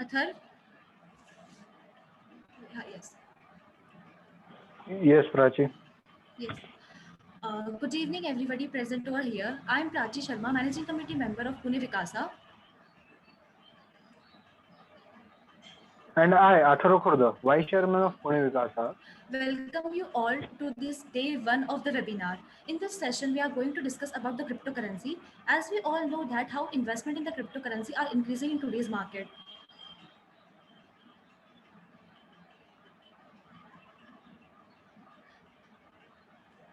Athar? Yes. Yes, Prachi. Yes. Good evening, everybody present over here. I am Prachi Sharma, Managing Committee member of Pune Vikasa. And I, Atharo Khurda, Vice Chairman of Pune Vikasa. Welcome you all to this day one of the webinar. In this session, we are going to discuss about the cryptocurrency. As we all know that how investment in the cryptocurrency are increasing in today's market.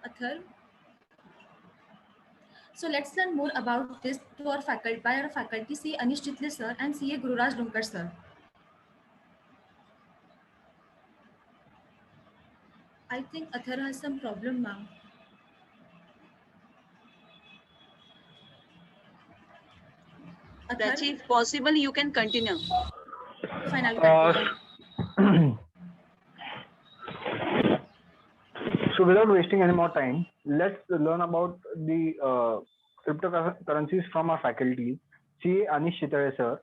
Athar? So let's learn more about this to our faculty by our faculty CA Anish Chitale sir and CA Gururaj Lunkad sir. I think Athar has some problem, ma'am. Prachi, if possible, you can continue. Fine, I'll continue. So without wasting any more time, let's learn about the cryptocurrencies from our faculty, CA Anish Chitale sir.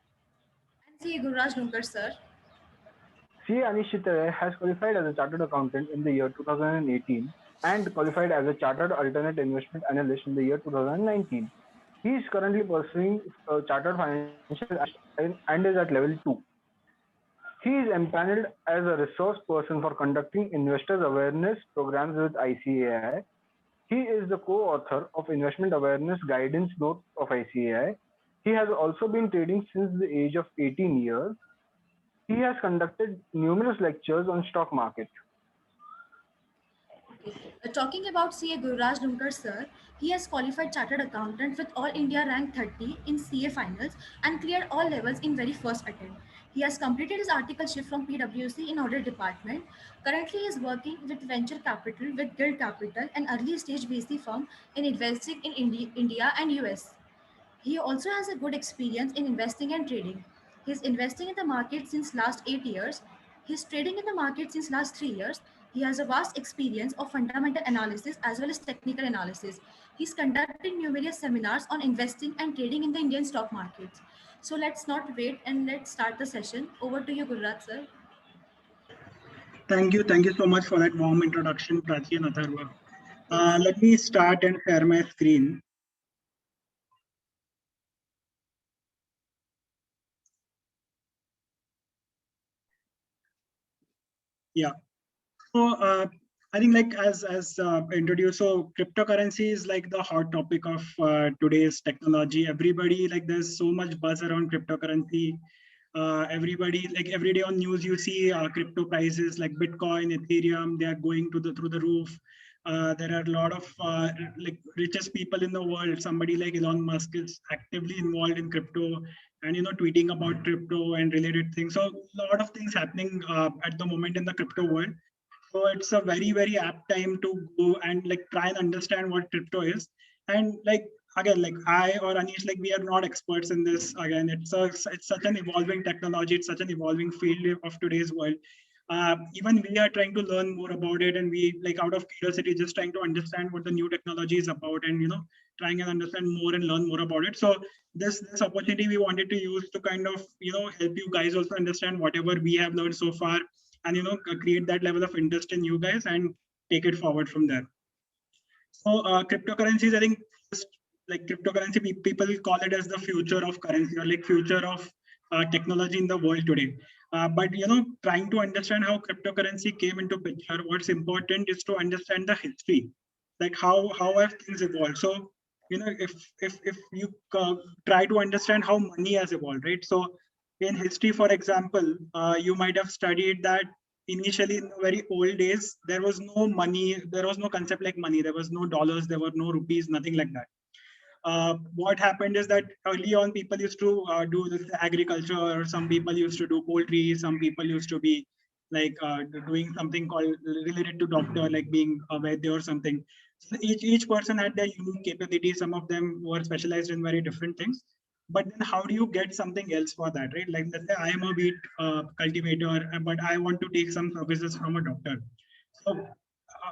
And CA Gururaj Lunkad sir. CA Anish Chitale has qualified as a chartered accountant in the year 2018 and qualified as a chartered alternate investment analyst in the year 2019. He is currently pursuing chartered financial and is at level 2. He is empaneled as a resource person for conducting investors awareness programs with ICAI. He is the co-author of Investment Awareness Guidance Note of ICAI. He has also been trading since the age of 18 years. He has conducted numerous lectures on stock market. Okay. Talking about CA Gururaj Lunkad sir, he has qualified chartered accountant with All India rank 30 in CA finals and cleared all levels in very first attempt. He has completed his articleship from PwC in audit department. Currently, he is working with venture capital with Guild Capital, an early stage VC firm in investing in India and US. He also has a good experience in investing and trading. He's investing in the market since last 8 years. He's trading in the market since last 3 years. He has a vast experience of fundamental analysis as well as technical analysis. He's conducting numerous seminars on investing and trading in the Indian stock markets. So let's not wait and let's start the session. Over to you, Gururaj sir. Thank you so much for that warm introduction, Prachi and Atharva. Let me start and share my screen. Yeah. So I think like as introduced, so cryptocurrency is like the hot topic of today's technology. Everybody, like there's so much buzz around cryptocurrency. Everybody, like every day on news you see crypto prices like Bitcoin, Ethereum, they are going through the roof. There are a lot of like richest people in the world. Somebody like Elon Musk is actively involved in crypto and tweeting about crypto and related things. So a lot of things happening at the moment in the crypto world. So it's a very apt time to go and like try and understand what crypto is. And like again, like I or Anish, like we are not experts in this. Again, it's such an evolving technology. It's such an evolving field of today's world. Even we are trying to learn more about it, and we like out of curiosity just trying to understand what the new technology is about, and trying and understand more and learn more about it. So this opportunity we wanted to use to kind of help you guys also understand whatever we have learned so far, and create that level of interest in you guys and take it forward from there. So cryptocurrencies, I think like cryptocurrency, people call it as the future of currency or like future of technology in the world today. But trying to understand how cryptocurrency came into picture, what's important is to understand the history, like how have things evolved. So if you try to understand how money has evolved, right? So in history, for example, you might have studied that initially in the very old days, there was no money, there was no concept like money, there was no dollars, there were no rupees, nothing like that. What happened is that early on people used to do this agriculture, some people used to do poultry, some people used to be like doing something called related to doctor, like being a vet or something. So each person had their unique capabilities. Some of them were specialized in very different things. But then how do you get something else for that, right? Like let's say I am a wheat cultivator, but I want to take some services from a doctor. So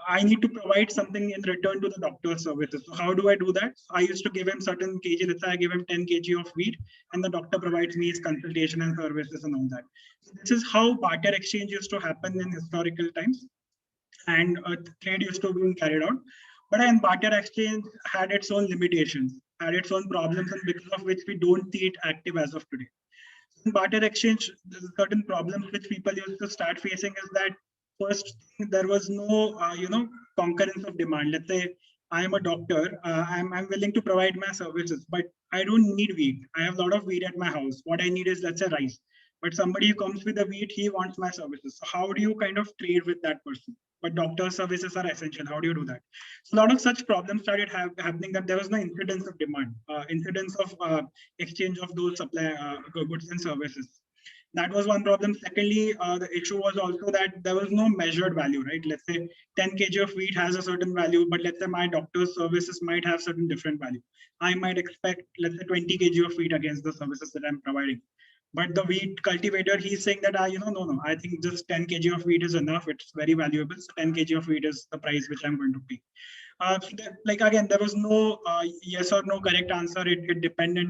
I need to provide something in return to the doctor's services. So how do I do that? I used to give him certain kg. Let's say I give him 10 kg of wheat, and the doctor provides me his consultation and services and all that. So this is how barter exchange used to happen in historical times, and trade used to be carried out. But then barter exchange had its own limitations, had its own problems, and because of which we don't see it active as of today. In barter exchange, there's certain problems which people used to start facing is that first there was no concurrence of demand. Let's say I am a doctor, I'm willing to provide my services, but I don't need wheat. I have a lot of wheat at my house. What I need is, let's say, rice. But somebody who comes with the wheat, he wants my services. So how do you kind of trade with that person? But doctor services are essential. How do you do that? So a lot of such problems started happening, that there was no incidence of demand, incidence of exchange of those supply goods and services. That was one problem. Secondly, the issue was also that there was no measured value, right? Let's say 10 kg of wheat has a certain value, but let's say my doctor's services might have certain different value. I might expect, let's say, 20 kg of wheat against the services that I'm providing. But the wheat cultivator, he's saying that, no, I think just 10 kg of wheat is enough. It's very valuable. So 10 kg of wheat is the price which I'm going to pay. Like again, there was no yes or no correct answer. It depended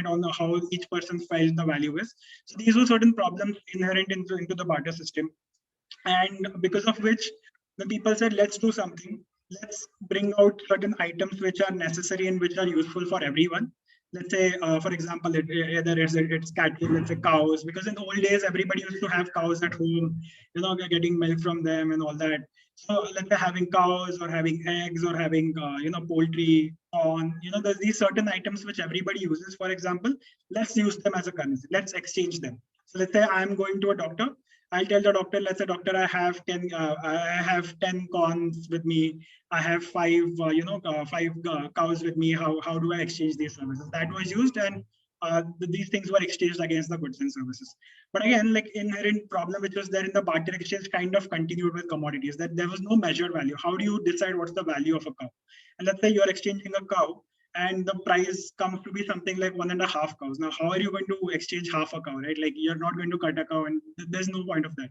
on how each person felt the value is. So these were certain problems inherent into the barter system, and because of which the people said, let's do something. Let's bring out certain items which are necessary and which are useful for everyone. Let's say, for example, either it's cattle, let's say cows, because in the old days everybody used to have cows at home, getting milk from them and all that. So let's say having cows or having eggs or having poultry, corn, there's these certain items which everybody uses. For example, let's use them as a currency. Let's exchange them. So let's say I'm going to a doctor. I'll tell the doctor, let's say, doctor, I have 10 corns with me. I have five cows with me. How do I exchange these services? That was used, and these things were exchanged against the goods and services. But again, like inherent problem which was there in the barter exchange kind of continued with commodities, that there was no measured value. How do you decide what's the value of a cow? And let's say you're exchanging a cow, and the price comes to be something like 1.5 cows. Now, how are you going to exchange half a cow, right? Like you're not going to cut a cow, and there's no point of that.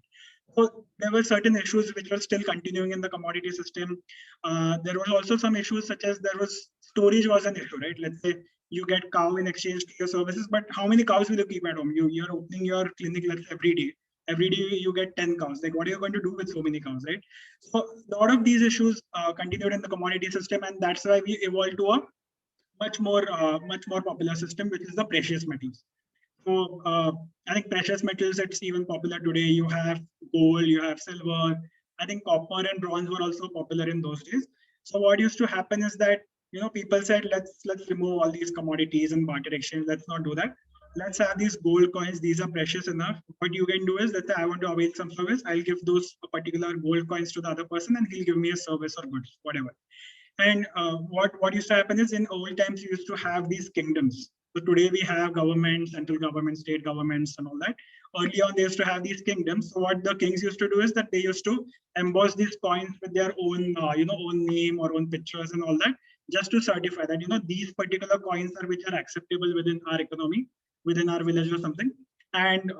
So there were certain issues which were still continuing in the commodity system. There was also some issues such as there was storage was an issue, right? Let's say you get cow in exchange to your services, but how many cows will you keep at home? You're opening your clinic, let's say, every day. Every day you get 10 cows. Like, what are you going to do with so many cows, right? So a lot of these issues continued in the commodity system, and that's why we evolved to a much more popular system, which is the precious metals. So I think precious metals, it's even popular today. You have gold, you have silver. I think copper and bronze were also popular in those days. So what used to happen is that people said, let's remove all these commodities and barter exchange. Let's not do that. Let's have these gold coins. These are precious enough. What you can do is, let's say I want to avail some service. I'll give those particular gold coins to the other person, and he'll give me a service or goods, whatever. And what used to happen is, in old times, you used to have these kingdoms. So today we have governments, central government, state governments, and all that. Early on, they used to have these kingdoms. So what the kings used to do is that they used to emboss these coins with their own, own name or own pictures and all that, just to certify that these particular coins are which are acceptable within our economy, within our village or something. And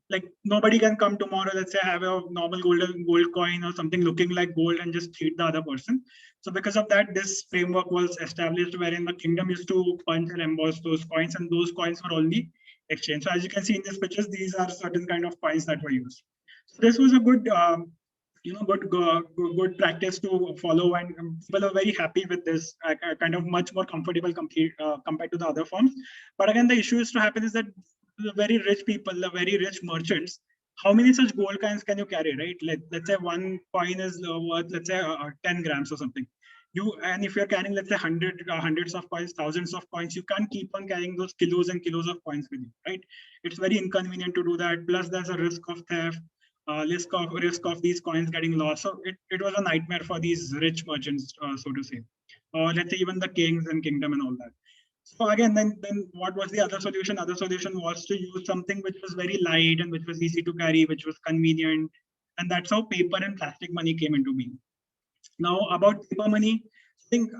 like nobody can come tomorrow, let's say, have a normal gold coin or something looking like gold and just cheat the other person. So because of that, this framework was established wherein the kingdom used to punch and emboss those coins, and those coins were only exchanged. So as you can see in these pictures, these are certain kind of coins that were used. So this was a good good practice to follow, and people are very happy with this, kind of much more comfortable compared to the other forms. But again, the issue is to happen is that the very rich people, the very rich merchants, how many such gold coins can you carry, right? Let's say one coin is worth, let's say, 10 grams or something. And if you're carrying, let's say, hundreds of coins, thousands of coins, you can't keep on carrying those kilos and kilos of coins with you, right? It's very inconvenient to do that. Plus, there's a risk of theft, risk of these coins getting lost. So it was a nightmare for these rich merchants, so to say. Let's say even the kings and kingdom and all that. So again, then what was the other solution? Other solution was to use something which was very light and which was easy to carry, which was convenient. And that's how paper and plastic money came into being. Now, about paper money, I think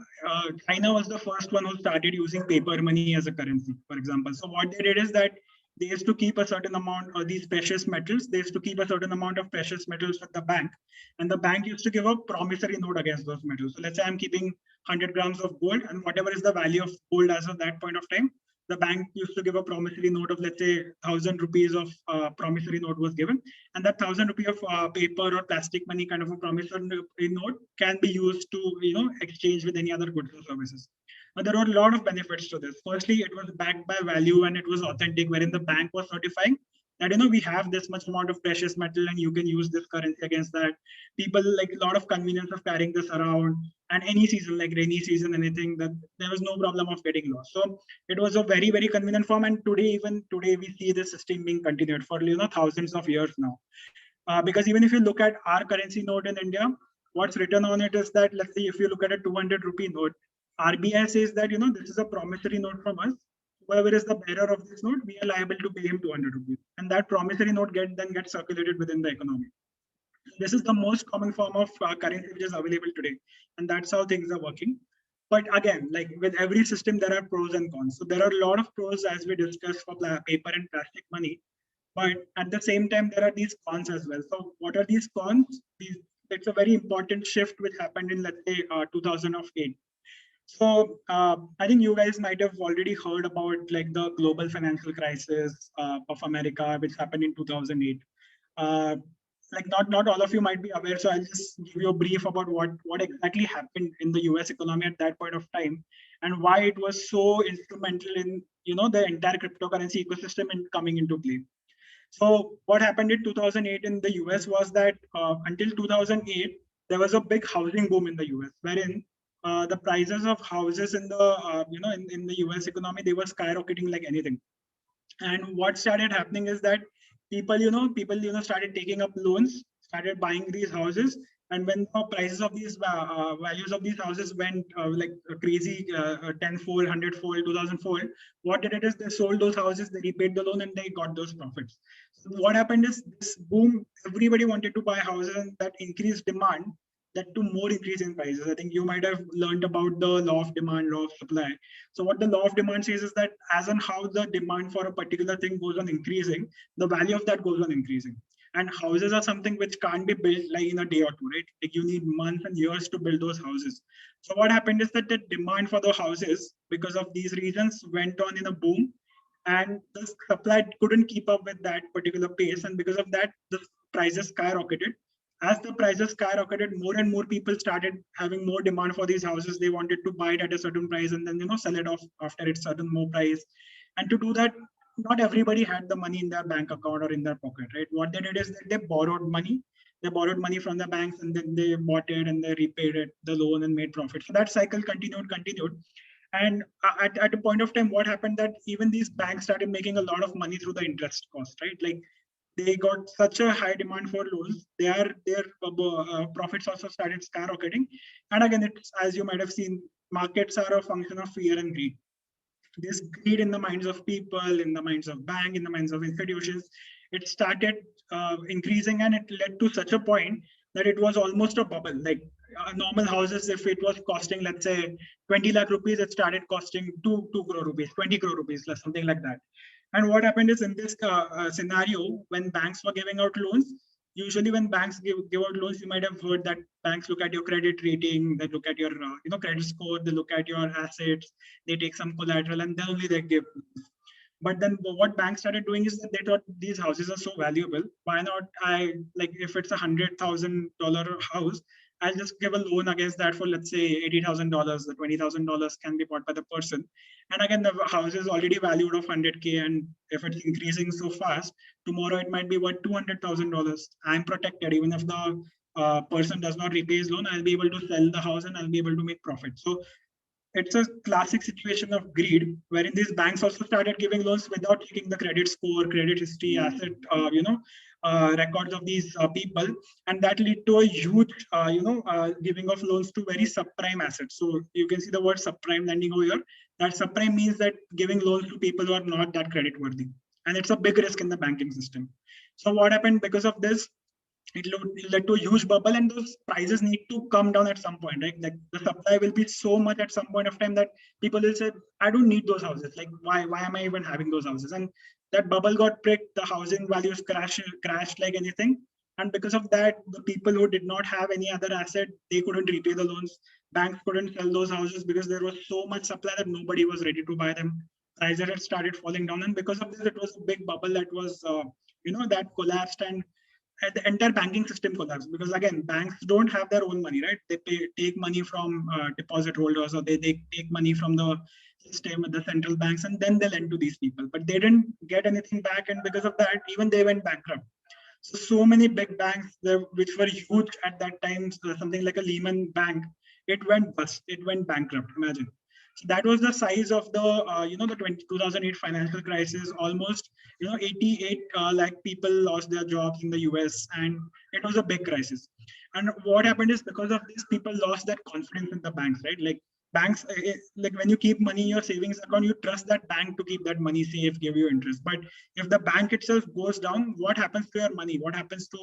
China was the first one who started using paper money as a currency, for example. So what they did is that they used to keep a certain amount of these precious metals. They used to keep a certain amount of precious metals with the bank, and the bank used to give a promissory note against those metals. So let's say I'm keeping 100 grams of gold, and whatever is the value of gold as of that point of time, the bank used to give a promissory note of, let's say, 1,000 rupees of promissory note was given, and that 1,000 rupee of paper or plastic money kind of a promissory note can be used to exchange with any other goods or services. There were a lot of benefits to this. Firstly, it was backed by value and it was authentic, wherein the bank was certifying that we have this much amount of precious metal and you can use this currency against that. People like a lot of convenience of carrying this around, and any season like rainy season, anything, that there was no problem of getting lost. So it was a very, very convenient form, and even today we see this system being continued for thousands of years now. Because even if you look at our currency note in India, what's written on it is that, let's say if you look at a 200 rupee note, RBI says that this is a promissory note from us. Whoever is the bearer of this note, we are liable to pay him 200 rupees, and that promissory note then gets circulated within the economy. This is the most common form of currency which is available today, and that's how things are working. But again, like with every system, there are pros and cons. So there are a lot of pros, as we discussed, for paper and plastic money. But at the same time, there are these cons as well. So what are these cons? It's a very important shift which happened in, let's say, 2008. So I think you guys might have already heard about like the global financial crisis of America, which happened in 2008. Like not all of you might be aware, so I'll just give you a brief about what exactly happened in the US economy at that point of time, and why it was so instrumental in the entire cryptocurrency ecosystem in coming into play. So what happened in 2008 in the US was that until 2008, there was a big housing boom in the US, wherein the prices of houses in the in the US economy, they were skyrocketing like anything. And what started happening is that people started taking up loans, started buying these houses, and when the prices of these values of these houses went like crazy, 10-fold, 100-fold, 2000-fold, what did it is they sold those houses, they repaid the loan, and they got those profits. So what happened is this boom, everybody wanted to buy houses, and that increased demand that to more increase in prices. I think you might have learned about the law of demand, law of supply. So what the law of demand says is that as and how the demand for a particular thing goes on increasing, the value of that goes on increasing. And houses are something which can't be built like in a day or two, right? Like you need months and years to build those houses. So what happened is that the demand for the houses, because of these reasons, went on in a boom, and the supply couldn't keep up with that particular pace. And because of that, the prices skyrocketed. As the prices skyrocketed, more and more people started having more demand for these houses. They wanted to buy it at a certain price and then sell it off after it's certain more price. And to do that, not everybody had the money in their bank account or in their pocket, right? What they did is that they borrowed money. They borrowed money from the banks, and then they bought it and they repaid it, the loan, and made profit. So that cycle continued. And at a point of time, what happened that even these banks started making a lot of money through the interest cost, right? Like they got such a high demand for loans, their profits also started skyrocketing. And again, it's, as you might have seen, markets are a function of fear and greed. This greed in the minds of people, in the minds of bank, in the minds of institutions, it started increasing, and it led to such a point that it was almost a bubble. Like normal houses, if it was costing, let's say 20 lakh rupees, it started costing 2 crore rupees, 20 crore rupees, something like that. And what happened is in this scenario, when banks were giving out loans, usually when banks give out loans, you might have heard that banks look at your credit rating, they look at your credit score, they look at your assets, they take some collateral, and then only they give. But then what banks started doing is that they thought these houses are so valuable. Why not if it's $100,000 house, I'll just give a loan against that for, let's say, $80,000. The $20,000 can be bought by the person. And again, the house is already valued of 100K. And if it's increasing so fast, tomorrow it might be worth $200,000. I'm protected. Even if the person does not repay his loan, I'll be able to sell the house and I'll be able to make profit. So it's a classic situation of greed, wherein these banks also started giving loans without checking the credit score, credit history, asset, records of these people, and that led to a huge, giving of loans to very subprime assets. So you can see the word subprime lending over here. That subprime means that giving loans to people who are not that credit worthy, and it's a big risk in the banking system. So what happened because of this? It led to a huge bubble, and those prices need to come down at some point, right? Like the supply will be so much at some point of time that people will say, I don't need those houses. Like why am I even having those houses? And that bubble got pricked, the housing values crashed like anything. And because of that, the people who did not have any other asset, they couldn't repay the loans. Banks couldn't sell those houses because there was so much supply that nobody was ready to buy them. Prices had started falling down, and because of this, it was a big bubble that was, that collapsed, and the entire banking system collapsed. Because again, banks don't have their own money, right? They take money from deposit holders, or they take money from the system, the central banks, and then they lend to these people. But they didn't get anything back, and because of that, even they went bankrupt. So many big banks which were huge at that time, something like a Lehman Bank, it went bust, it went bankrupt. Imagine. So that was the size of the the 2008 financial crisis. Almost 88 lakh people lost their jobs in the US, and it was a big crisis. And what happened is, because of this, people lost that confidence in the banks, right? Like banks, like when you keep money in your savings account, you trust that bank to keep that money safe, give you interest. But if the bank itself goes down, what happens to your money? What happens to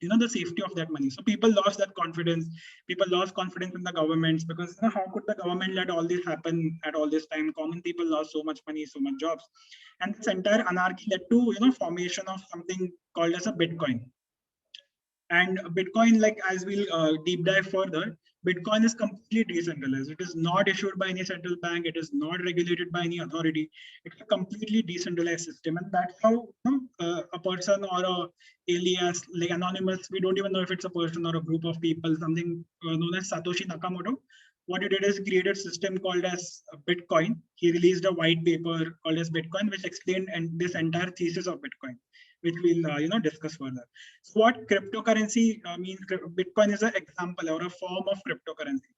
the safety of that money? So people lost that confidence. People lost confidence in the governments, because how could the government let all this happen at all this time? Common people lost so much money, so much jobs, and this entire anarchy led to formation of something called as a Bitcoin. And Bitcoin, like as we'll deep dive further, Bitcoin is completely decentralized. It is not issued by any central bank. It is not regulated by any authority. It's a completely decentralized system, and that's how a person or a alias, like anonymous, we don't even know if it's a person or a group of people, something known as Satoshi Nakamoto. What he did is created a system called as Bitcoin. He released a white paper called as Bitcoin, which explained this entire thesis of Bitcoin, which we'll discuss further. So what cryptocurrency means? Bitcoin is an example or a form of cryptocurrency.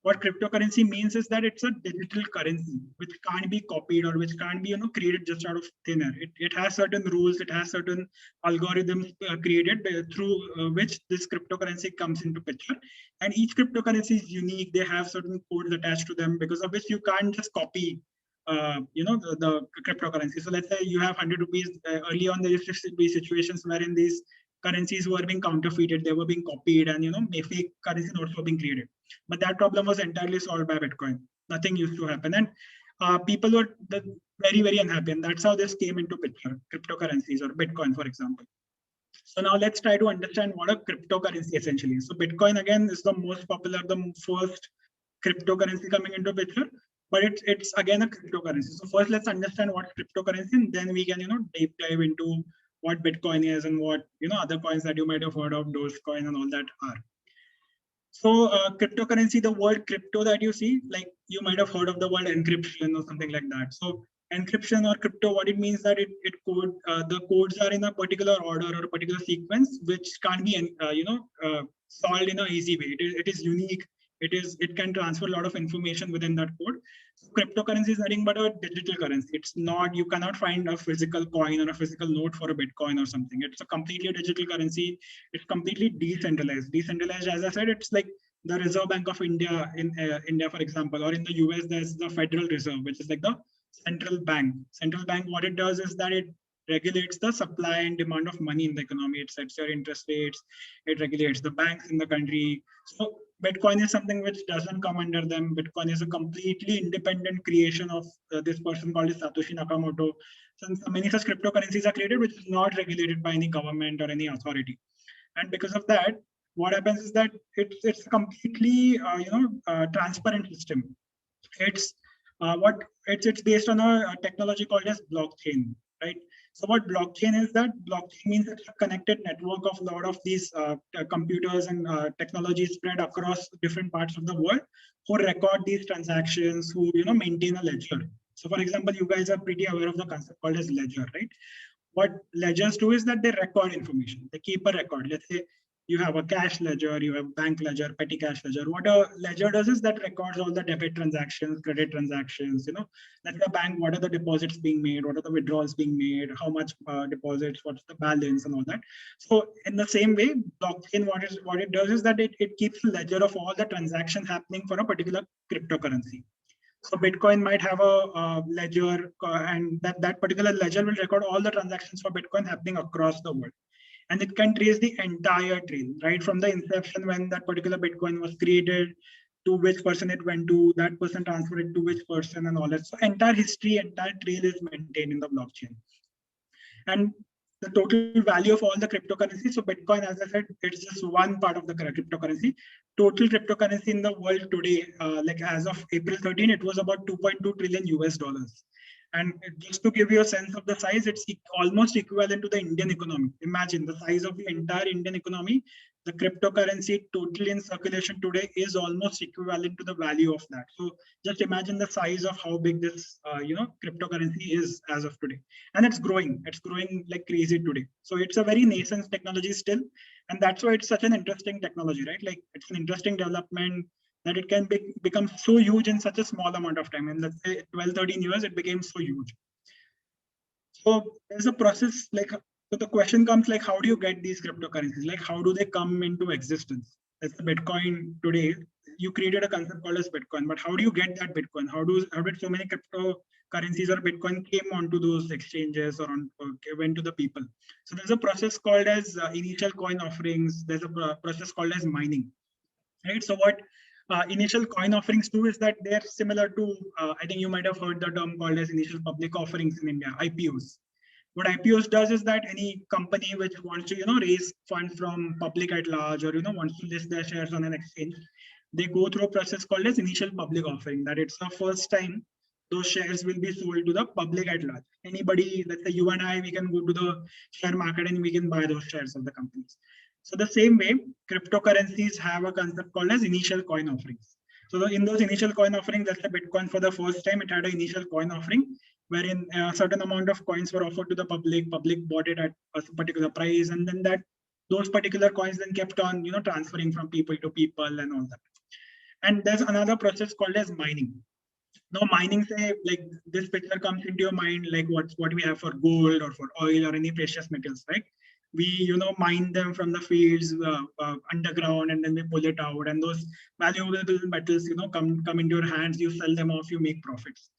What cryptocurrency means is that it's a digital currency which can't be copied, or which can't be created just out of thin air. It has certain rules, it has certain algorithms created through which this cryptocurrency comes into picture. And each cryptocurrency is unique. They have certain codes attached to them, because of which you can't just copy the cryptocurrency. So let's say you have 100 rupees. Early on, there used to be situations wherein these currencies were being counterfeited, they were being copied, and fake currency notes were being created. But that problem was entirely solved by Bitcoin. Nothing used to happen, and people were very, very unhappy, and that's how this came into picture, cryptocurrencies or Bitcoin, for example. So now let's try to understand what a cryptocurrency essentially is. So Bitcoin, again, is the most popular, the first cryptocurrency coming into picture, but it's again a cryptocurrency. So first, let's understand what cryptocurrency, and then we can deep dive into what Bitcoin is and what other coins that you might have heard of, Dogecoin and all that are. So cryptocurrency, the word crypto that you see, like you might have heard of the word encryption or something like that. So encryption or crypto, what it means that the codes are in a particular order or a particular sequence, which can't be solved in an easy way. It is unique. It can transfer a lot of information within that code. So cryptocurrency is nothing but a digital currency. It's not, you cannot find a physical coin or a physical note for a Bitcoin or something. It's a completely digital currency. It's completely decentralized. Decentralized, as I said, it's like the Reserve Bank of India in India, for example, or in the US, there's the Federal Reserve, which is like the central bank. Central bank, what it does is that it regulates the supply and demand of money in the economy. It sets your interest rates. It regulates the banks in the country. So Bitcoin is something which doesn't come under them. Bitcoin is a completely independent creation of this person called Satoshi Nakamoto. So many such cryptocurrencies are created, which is not regulated by any government or any authority. And because of that, what happens is that it's a completely transparent system. It's based on a technology called as blockchain, right? So what blockchain is, that blockchain means it's a connected network of a lot of these computers and technologies spread across different parts of the world, who record these transactions, who maintain a ledger. So for example, you guys are pretty aware of the concept called as ledger, right? What ledgers do is that they record information. They keep a record. Let's say you have a cash ledger, you have bank ledger, petty cash ledger. What a ledger does is that records all the debit transactions, credit transactions, like the bank, what are the deposits being made, what are the withdrawals being made, how much deposits, what's the balance and all that. So in the same way, blockchain, what it does is that it keeps a ledger of all the transactions happening for a particular cryptocurrency. So Bitcoin might have a ledger, and that particular ledger will record all the transactions for Bitcoin happening across the world. And it can trace the entire trail, right from the inception when that particular Bitcoin was created, to which person it went to, that person transferred it to which person and all that. So entire history, entire trail is maintained in the blockchain. And the total value of all the cryptocurrencies. So Bitcoin, as I said, it's just one part of the cryptocurrency. Total cryptocurrency in the world today, like as of April 13, it was about 2.2 trillion US dollars. And just to give you a sense of the size, it's almost equivalent to the Indian economy. Imagine the size of the entire Indian economy. The cryptocurrency total in circulation today is almost equivalent to the value of that. So just imagine the size of how big this, cryptocurrency is as of today. And it's growing. It's growing like crazy today. So it's a very nascent technology still. And that's why it's such an interesting technology, right? Like it's an interesting development that it can become so huge in such a small amount of time. And let's say 12, 13 years, it became so huge. So there's a process like, so the question comes like, how do you get these cryptocurrencies? Like, how do they come into existence? As the Bitcoin today, you created a concept called as Bitcoin, but how do you get that Bitcoin? How did so many cryptocurrencies or Bitcoin came onto those exchanges or went to the people? So there's a process called as initial coin offerings. There's a process called as mining, right? So what initial coin offerings do is that they're similar to, I think you might have heard the term called as initial public offerings in India, IPOs. What IPOs does is that any company which wants to, raise funds from public at large, or, wants to list their shares on an exchange, they go through a process called as initial public offering, that it's the first time those shares will be sold to the public at large. Anybody, let's say you and I, we can go to the share market and we can buy those shares of the companies. So the same way, cryptocurrencies have a concept called as initial coin offerings. So in those initial coin offerings, let's say Bitcoin for the first time, it had an initial coin offering wherein a certain amount of coins were offered to the public bought it at a particular price, and then those particular coins then kept on, transferring from people to people and all that. And there's another process called as mining. Now mining, say like this picture comes into your mind, like what we have for gold or for oil or any precious metals, right? We mine them from the fields underground, and then we pull it out, and those valuable metals come into your hands, you sell them off, you make profits,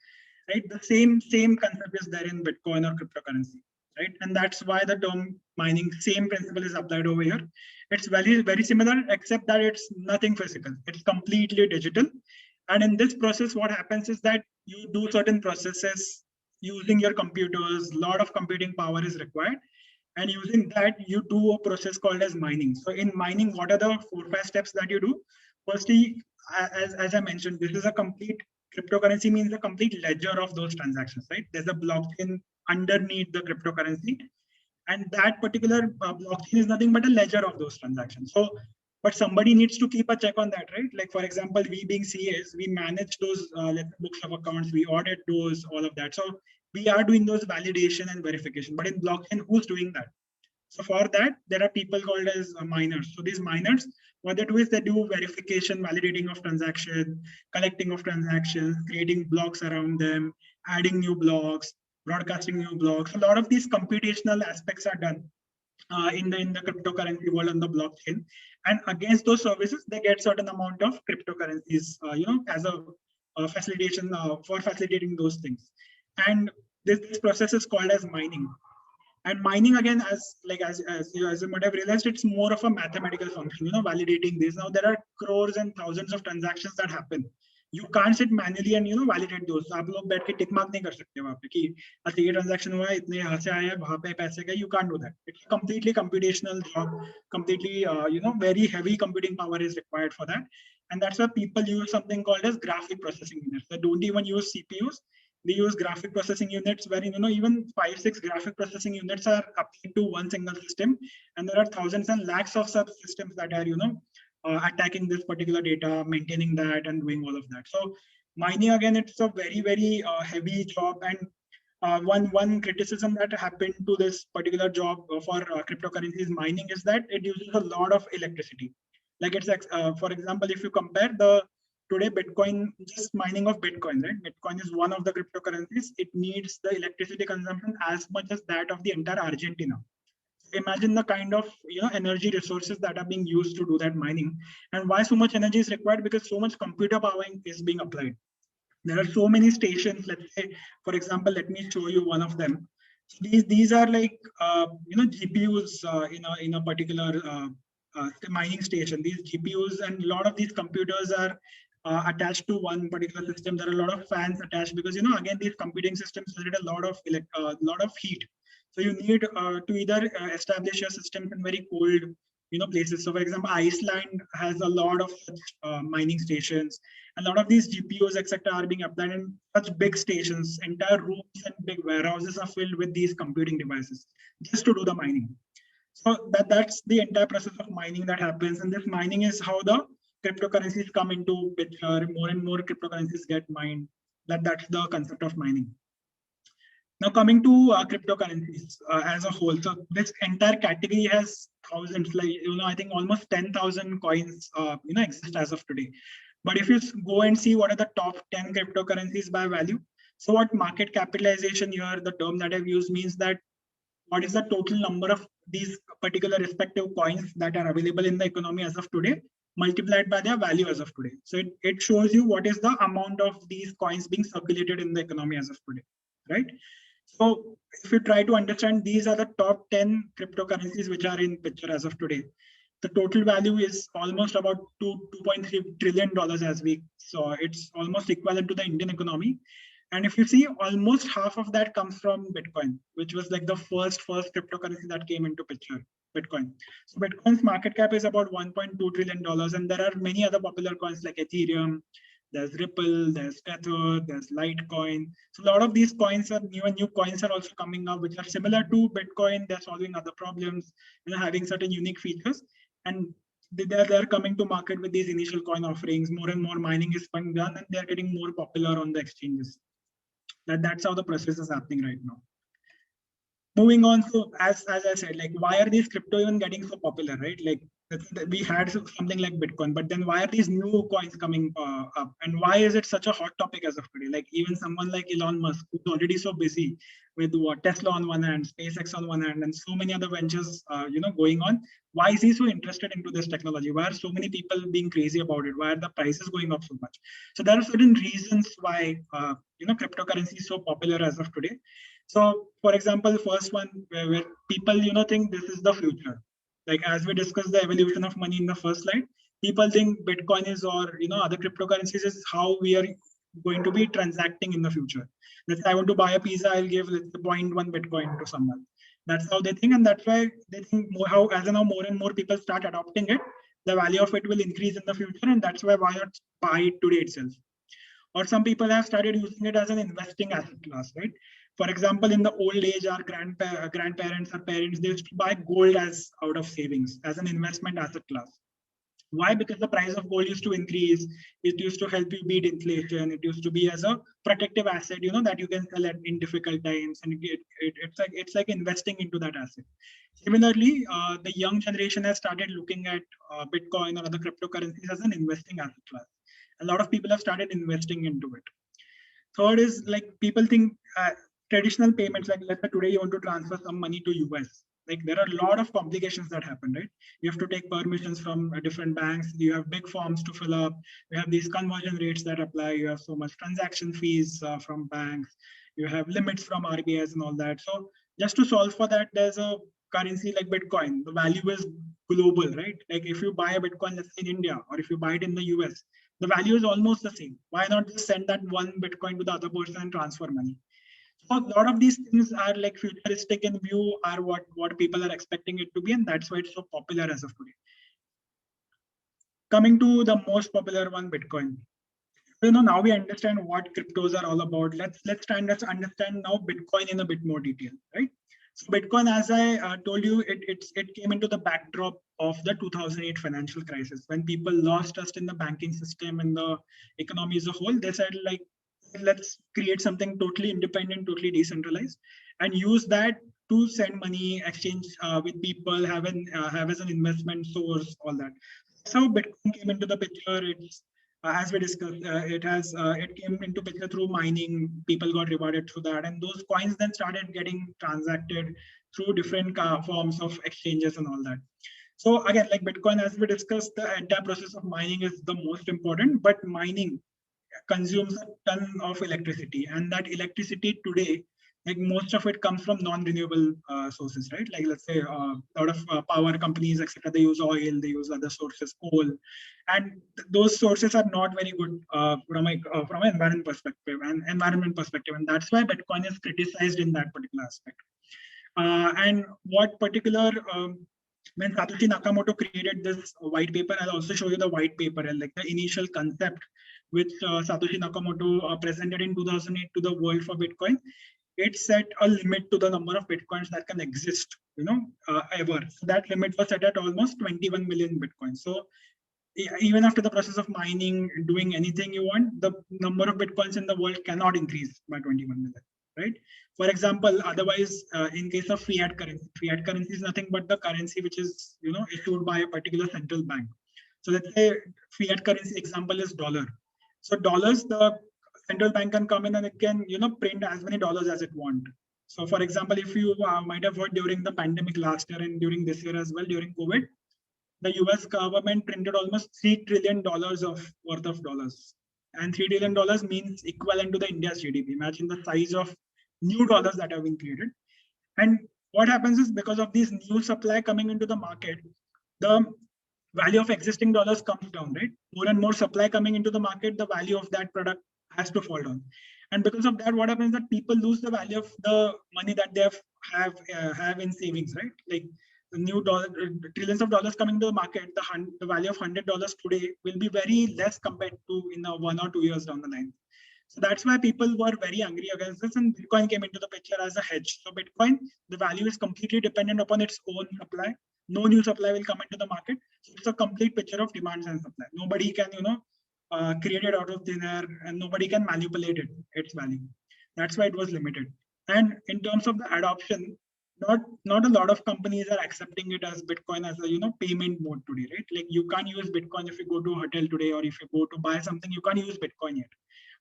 right? The same concept is there in Bitcoin or cryptocurrency, right? And that's why the term mining, same principle is applied over here. It's very similar, except that it's nothing physical, it's completely digital. And in this process, what happens is that you do certain processes using your computers, a lot of computing power is required. And using that, you do a process called as mining. So in mining, what are the 4-5 steps that you do? Firstly, as I mentioned, this is a complete, cryptocurrency means a complete ledger of those transactions, right? There's a blockchain underneath the cryptocurrency. And that particular blockchain is nothing but a ledger of those transactions. So, but somebody needs to keep a check on that, right? Like, for example, we being CAs, we manage those books of accounts, we audit those, all of that. So we are doing those validation and verification. But in blockchain, who's doing that? So for that, there are people called as miners. So these miners, what they do is they do verification, validating of transactions, collecting of transactions, creating blocks around them, adding new blocks, broadcasting new blocks. A lot of these computational aspects are done in the cryptocurrency world on the blockchain, and against those services, they get certain amount of cryptocurrencies, as a facilitation for facilitating those things. And this process is called as mining. And mining, again, as you might have realized, it's more of a mathematical function, validating this. Now there are crores and thousands of transactions that happen. You can't sit manually and validate those. आप लोग बैठ के tick mark नहीं कर सकते वहाँ पे कि अच्छा ये transaction हुआ है, इतने यहाँ से आया है, वहाँ पे पैसे गए. You can't do that. It's a completely computational job. Completely, very heavy computing power is required for that. And that's why people use something called as graphic processing units. They don't even use CPUs. They use graphic processing units where even 5-6 graphic processing units are applied to one single system, and there are thousands and lakhs of subsystems that are attacking this particular data, maintaining that, and doing all of that. So mining, again, it's a very heavy job. And one criticism that happened to this particular job for cryptocurrencies mining is that it uses a lot of electricity. Like it's for example, if you compare today Bitcoin, just mining of Bitcoin, right? Bitcoin is one of the cryptocurrencies. It needs the electricity consumption as much as that of the entire Argentina. Imagine the kind of energy resources that are being used to do that mining. And why so much energy is required? Because so much computer power is being applied. There are so many stations. Let's say, for example, let me show you one of them. So these are like GPUs in a particular mining station. These GPUs and a lot of these computers are attached to one particular system. There are a lot of fans attached because again, these computing systems generate a lot of heat. So you need to either establish your system in very cold, places. So for example, Iceland has a lot of such mining stations. A lot of these GPUs, etc., are being applied in such big stations. Entire rooms and big warehouses are filled with these computing devices just to do the mining. So that's the entire process of mining that happens. And this mining is how the cryptocurrencies come into picture. More and more cryptocurrencies get mined. That's the concept of mining. Now coming to cryptocurrencies as a whole, so this entire category has thousands, like I think almost 10,000 coins, exist as of today. But if you go and see what are the top 10 cryptocurrencies by value, so what market capitalization here, the term that I've used means that what is the total number of these particular respective coins that are available in the economy as of today, multiplied by their value as of today. So it shows you what is the amount of these coins being circulated in the economy as of today, right? So if you try to understand, these are the top 10 cryptocurrencies which are in picture as of today. The total value is almost about $2.3 trillion as we saw. It's almost equivalent to the Indian economy. And if you see, almost half of that comes from Bitcoin, which was like the first cryptocurrency that came into picture, Bitcoin. So Bitcoin's market cap is about $1.2 trillion. And there are many other popular coins like Ethereum, there's Ripple, there's Tether, there's Litecoin. So a lot of these coins are new coins are also coming up, which are similar to Bitcoin. They're solving other problems, having certain unique features. And they're coming to market with these initial coin offerings. More and more mining is being done, and they're getting more popular on the exchanges. That's how the process is happening right now. Moving on, so as I said, like, why are these crypto even getting so popular, right? Like, we had something like Bitcoin, but then why are these new coins coming up? And why is it such a hot topic as of today? Like, even someone like Elon Musk, who's already so busy with Tesla on one hand, SpaceX on one hand, and so many other ventures, going on. Why is he so interested into this technology? Why are so many people being crazy about it? Why are the prices going up so much? So there are certain reasons why, cryptocurrency is so popular as of today. So, for example, first one where people, think this is the future. Like, as we discussed the evolution of money in the first slide, people think Bitcoin is, or other cryptocurrencies is how we are going to be transacting in the future. Let's say I want to buy a pizza, I'll give, let's say, 0.1 Bitcoin to someone. That's how they think, and that's why they think how as now more and more people start adopting it, the value of it will increase in the future, and that's why not buy it today itself. Or some people have started using it as an investing asset class, right? For example, in the old age, our grandparents or parents, they used to buy gold as out of savings, as an investment asset class. Why? Because the price of gold used to increase. It used to help you beat inflation. It used to be as a protective asset, that you can sell in difficult times, and it's like investing into that asset. Similarly, the young generation has started looking at Bitcoin or other cryptocurrencies as an investing asset class. A lot of people have started investing into it. Third is, like, people think traditional payments, like, let's say today you want to transfer some money to US. Like, there are a lot of complications that happen, right? You have to take permissions from different banks. You have big forms to fill up. You have these conversion rates that apply. You have so much transaction fees from banks. You have limits from RBIs and all that. So just to solve for that, there's a currency like Bitcoin. The value is global, right? Like, if you buy a Bitcoin, let's say in India, or if you buy it in the US, the value is almost the same. Why not just send that one Bitcoin to the other person and transfer money? So a lot of these things are like futuristic in view, are what people are expecting it to be, and that's why it's so popular as of today. Coming to the most popular one, Bitcoin. Now we understand what cryptos are all about. Let's try and understand now Bitcoin in a bit more detail, right? So Bitcoin, as I told you, it came into the backdrop of the 2008 financial crisis, when people lost trust in the banking system and the economy as a whole. They said, like, let's create something totally independent, totally decentralized, and use that to send money, exchange with people, have as an investment source, all that. That's how Bitcoin came into the picture. It's as we discussed, it came into picture through mining. People got rewarded through that, and those coins then started getting transacted through different forms of exchanges and all that. So again, like Bitcoin, as we discussed, the entire process of mining is the most important, but mining consumes a ton of electricity, and that electricity today, like, most of it comes from non-renewable sources, right? Like, let's say a lot of power companies, etc., they use oil, they use other sources, coal, and those sources are not very good from an environment perspective, and that's why Bitcoin is criticized in that particular aspect. And what particular, when Satoshi Nakamoto created this white paper, I'll also show you the white paper and like the initial concept which Satoshi Nakamoto presented in 2008 to the world for Bitcoin. It set a limit to the number of Bitcoins that can exist, ever. So that limit was set at almost 21 million Bitcoins. So even after the process of mining, doing anything you want, the number of Bitcoins in the world cannot increase by 21 million, right? For example, otherwise, in case of fiat currency is nothing but the currency which is, issued by a particular central bank. So let's say fiat currency example is dollar. So dollars, the central bank can come in and it can, print as many dollars as it want. So for example, if you might have heard during the pandemic last year and during this year as well, during COVID, the US government printed almost $3 trillion of worth of dollars. And $3 trillion means equivalent to the India's GDP. Imagine the size of new dollars that have been created. And what happens is because of this new supply coming into the market, the value of existing dollars comes down, right? More and more supply coming into the market, the value of that product has to fall down. And because of that, what happens is that people lose the value of the money that they have in savings, right? Like the new trillions of dollars coming to the market, the value of $100 today will be very less compared to in 1 or 2 years down the line. So that's why people were very angry against this, and Bitcoin came into the picture as a hedge. So Bitcoin, the value is completely dependent upon its own supply. No new supply will come into the market. So it's a complete picture of demand and supply. Nobody can, create it out of thin air, and nobody can manipulate its value. That's why it was limited. And in terms of the adoption, not a lot of companies are accepting it as Bitcoin as a payment mode today, right? Like you can't use Bitcoin if you go to a hotel today, or if you go to buy something, you can't use Bitcoin yet.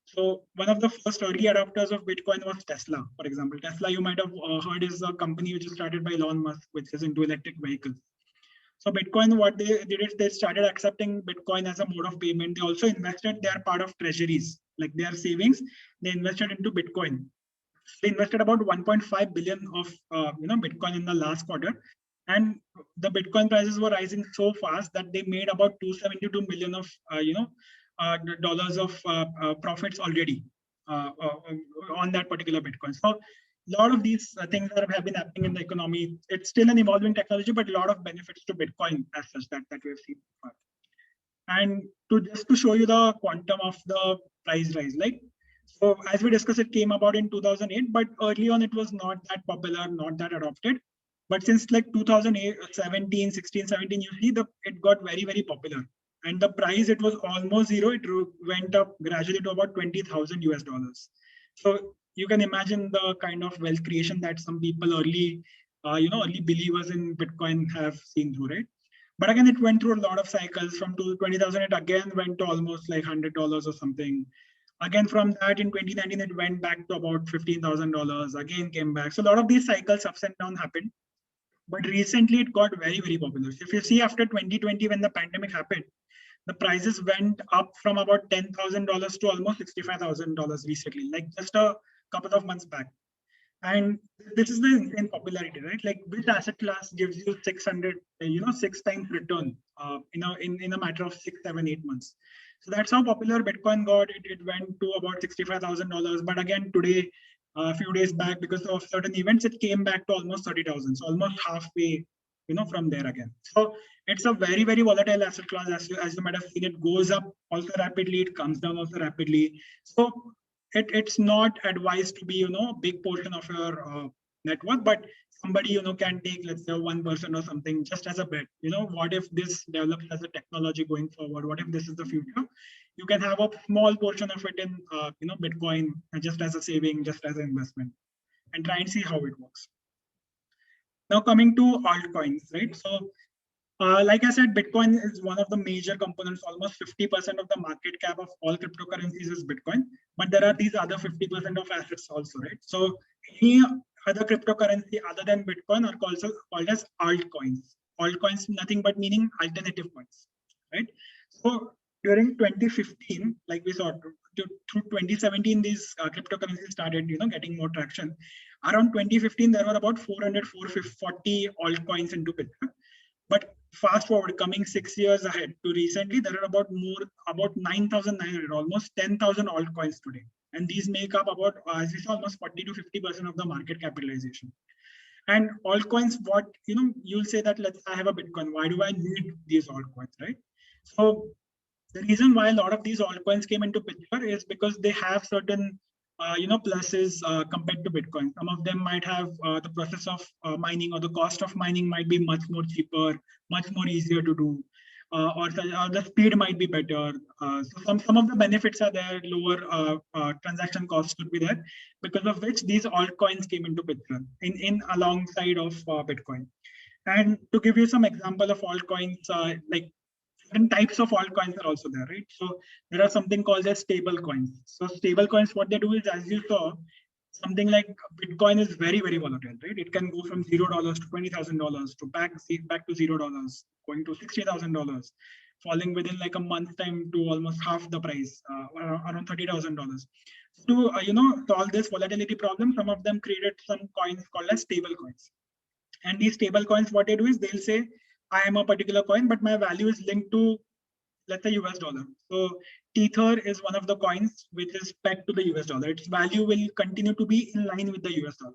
So one of the first early adopters of Bitcoin was Tesla, for example. Tesla, you might have heard, is a company which is started by Elon Musk, which is into electric vehicles. So Bitcoin, what they did is they started accepting Bitcoin as a mode of payment. They also invested their part of treasuries, like their savings, they invested into Bitcoin. They invested about 1.5 billion of Bitcoin in the last quarter, and the Bitcoin prices were rising so fast that they made about 272 million of dollars of profits already on that particular Bitcoin. So a lot of these things have been happening in the economy. It's still an evolving technology, but a lot of benefits to Bitcoin as such that we've seen. And to show you the quantum of the price rise, like, so as we discussed, it came about in 2008, but early on it was not that popular, not that adopted. But since like 2017, 16, 17, you see it got very, very popular. And the price, it was almost zero. It went up gradually to about 20,000 US dollars. So you can imagine the kind of wealth creation that some people early believers in Bitcoin have seen through, right? But again, it went through a lot of cycles. From 2000, it again went to almost like $100 or something. Again, from that in 2019, it went back to about $15,000, again came back. So a lot of these cycles, ups and downs, happened. But recently it got very, very popular. So if you see after 2020, when the pandemic happened, the prices went up from about $10,000 to almost $65,000 recently, like just a couple of months back. And this is the insane popularity, right? Like which asset class gives you 600, 6 times return in a matter of 6, 7, 8 months. So that's how popular Bitcoin got. It went to about $65,000. But again, today, a few days back, because of certain events, it came back to almost 30,000. So almost halfway, from there again. So it's a very, very volatile asset class. As you might have seen, it goes up also rapidly, it comes down also rapidly. So it's not advised to be, a big portion of your net worth, but somebody, can take, let's say 1% or something just as a bet. What if this develops as a technology going forward? What if this is the future? You can have a small portion of it in, Bitcoin just as a saving, just as an investment, and try and see how it works. Now coming to altcoins, right? So like I said, Bitcoin is one of the major components. Almost 50% of the market cap of all cryptocurrencies is Bitcoin. But there are these other 50% of assets also, right? So any other cryptocurrency other than Bitcoin are called as altcoins. Altcoins, nothing but meaning alternative coins, right? So during 2015, like we saw, through 2017, these cryptocurrencies started, getting more traction. Around 2015, there were about 440 altcoins into picture. But fast forward, coming 6 years ahead to recently, there are about 9,900, almost 10,000 altcoins today. And these make up about, as we saw, almost 40 to 50% of the market capitalization. And altcoins, what you'll say that I have a Bitcoin. Why do I need these altcoins, right? So the reason why a lot of these altcoins came into picture is because they have certain pluses compared to Bitcoin. Some of them might have the process of mining, or the cost of mining might be much more cheaper, much more easier to do, or the speed might be better. So some of the benefits are there. Lower transaction costs could be there, because of which these altcoins came into picture in alongside of Bitcoin. And to give you some example of altcoins, like certain types of altcoins are also there, right? So there are something called as stable coins. So stable coins, what they do is, as you saw, something like Bitcoin is very, very volatile, right? It can go from $0 to $20,000 to back to $0, going to $60,000, falling within like a month's time to almost half the price, around $30,000. To solve this volatility problem, some of them created some coins called as stable coins. And these stable coins, what they do is they'll say, I am a particular coin, but my value is linked to, let's say, US dollar. So Tether is one of the coins which is pegged to the US dollar. Its value will continue to be in line with the US dollar.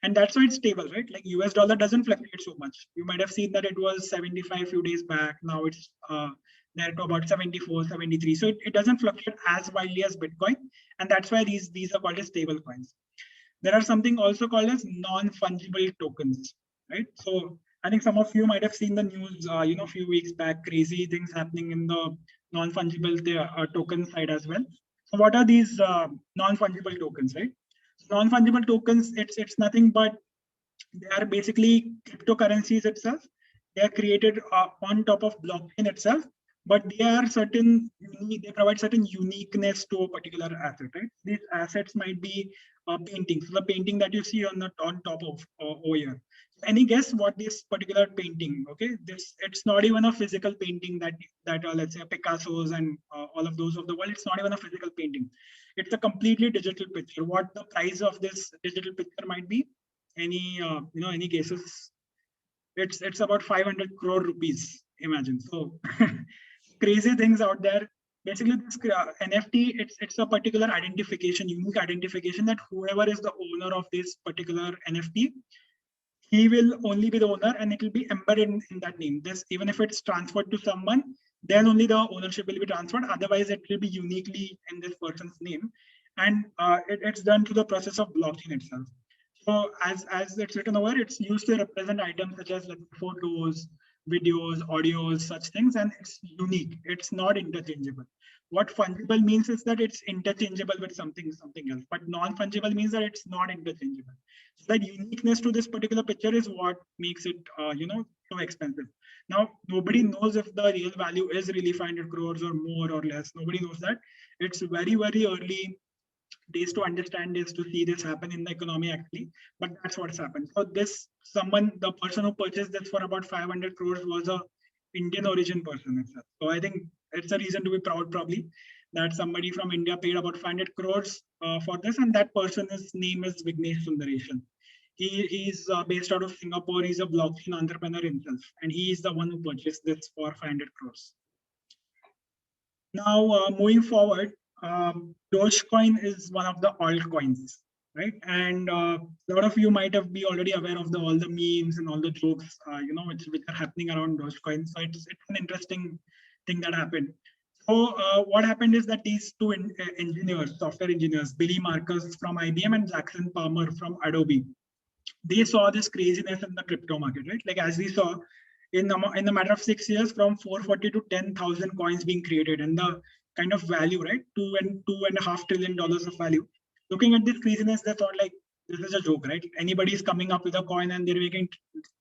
And that's why it's stable, right? Like US dollar doesn't fluctuate so much. You might have seen that it was 75 few days back. Now it's there to about 74, 73. So it doesn't fluctuate as widely as Bitcoin. And that's why these are called as stable coins. There are something also called as non-fungible tokens, right? So I think some of you might have seen the news, a few weeks back, crazy things happening in the non-fungible token side as well. So what are these non-fungible tokens, right? Non-fungible tokens, it's nothing but they are basically cryptocurrencies itself. They are created on top of blockchain itself, but they provide certain uniqueness to a particular asset, right? These assets might be paintings. So the painting that you see on top of over here. Any guess what this particular painting? Okay, it's not even a physical painting that let's say Picasso's and all of those of the world. It's not even a physical painting. It's a completely digital picture. What the price of this digital picture might be? Any guesses? It's about 500 crore rupees. Imagine. So crazy things out there. Basically, this NFT, it's a particular identification, unique identification, that whoever is the owner of this particular NFT, he will only be the owner, and it will be embedded in that name. This, even if it's transferred to someone, then only the ownership will be transferred. Otherwise, it will be uniquely in this person's name, and it's done through the process of blockchain itself. So as it's written over, it's used to represent items such as like photos, videos, audios, such things, and it's unique. It's not interchangeable. What fungible means is that it's interchangeable with something else, but non-fungible means that it's not interchangeable. So that uniqueness to this particular picture is what makes it so expensive. Now nobody knows if the real value is really 500 crores or more or less. Nobody knows that. It's very, very early days to understand this, to see this happen in the economy actually, but that's what's happened. So the person who purchased this for about 500 crores was a Indian origin person itself. So I think it's a reason to be proud, probably, that somebody from India paid about 500 crores for this, and that person's name is Vignesh Sundareshan. He's based out of Singapore. He's a blockchain entrepreneur himself, and he is the one who purchased this for 500 crores. Now, moving forward, Dogecoin is one of the altcoins, right? And a lot of you might be already aware of all the memes and all the jokes, which are happening around Dogecoin. So it's an interesting thing that happened. So what happened is that these two engineers, software engineers, Billy Marcus from IBM and Jackson Palmer from Adobe, they saw this craziness in the crypto market, right? Like as we saw, in the matter of 6 years, from 440 to 10,000 coins being created, and the kind of value, right? $2.5 trillion of value. Looking at this craziness, they thought like, this is a joke, right? Anybody is coming up with a coin and they're making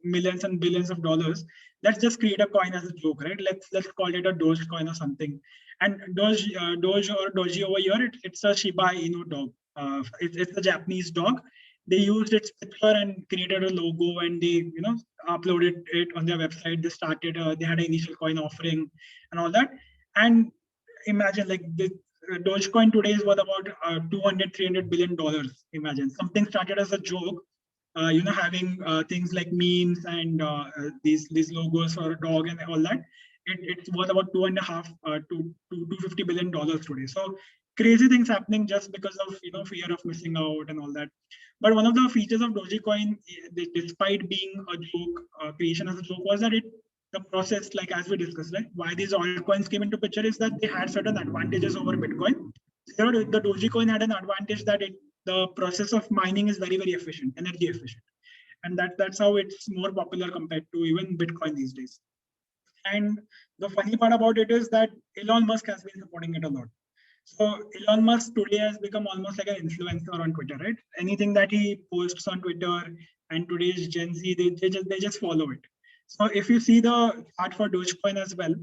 millions and billions of dollars. Let's just create a coin as a joke, right? Let's call it a Doge coin or something. And Doge or Doji over here, it's a Shiba Inu dog. It's a Japanese dog. They used its picture and created a logo, and they uploaded it on their website. They started they had an initial coin offering and all that. And imagine, like, the Dogecoin today is worth about 200-300 billion dollars. Imagine something started as a joke, having things like memes and these logos for a dog and all that. It's worth about $2.5 to $250 billion today. So crazy things happening just because of fear of missing out and all that. But one of the features of Dogecoin, despite being a joke, creation as a joke, was that the process, like as we discussed, right, why these altcoins came into picture is that they had certain advantages over Bitcoin. So, the Dogecoin had an advantage that the process of mining is very, very efficient, energy efficient, and that's how it's more popular compared to even Bitcoin these days. And the funny part about it is that Elon Musk has been supporting it a lot. So Elon Musk today has become almost like an influencer on Twitter, right? Anything that he posts on Twitter, and today's Gen Z, they just follow it. So if you see the chart for Dogecoin as well,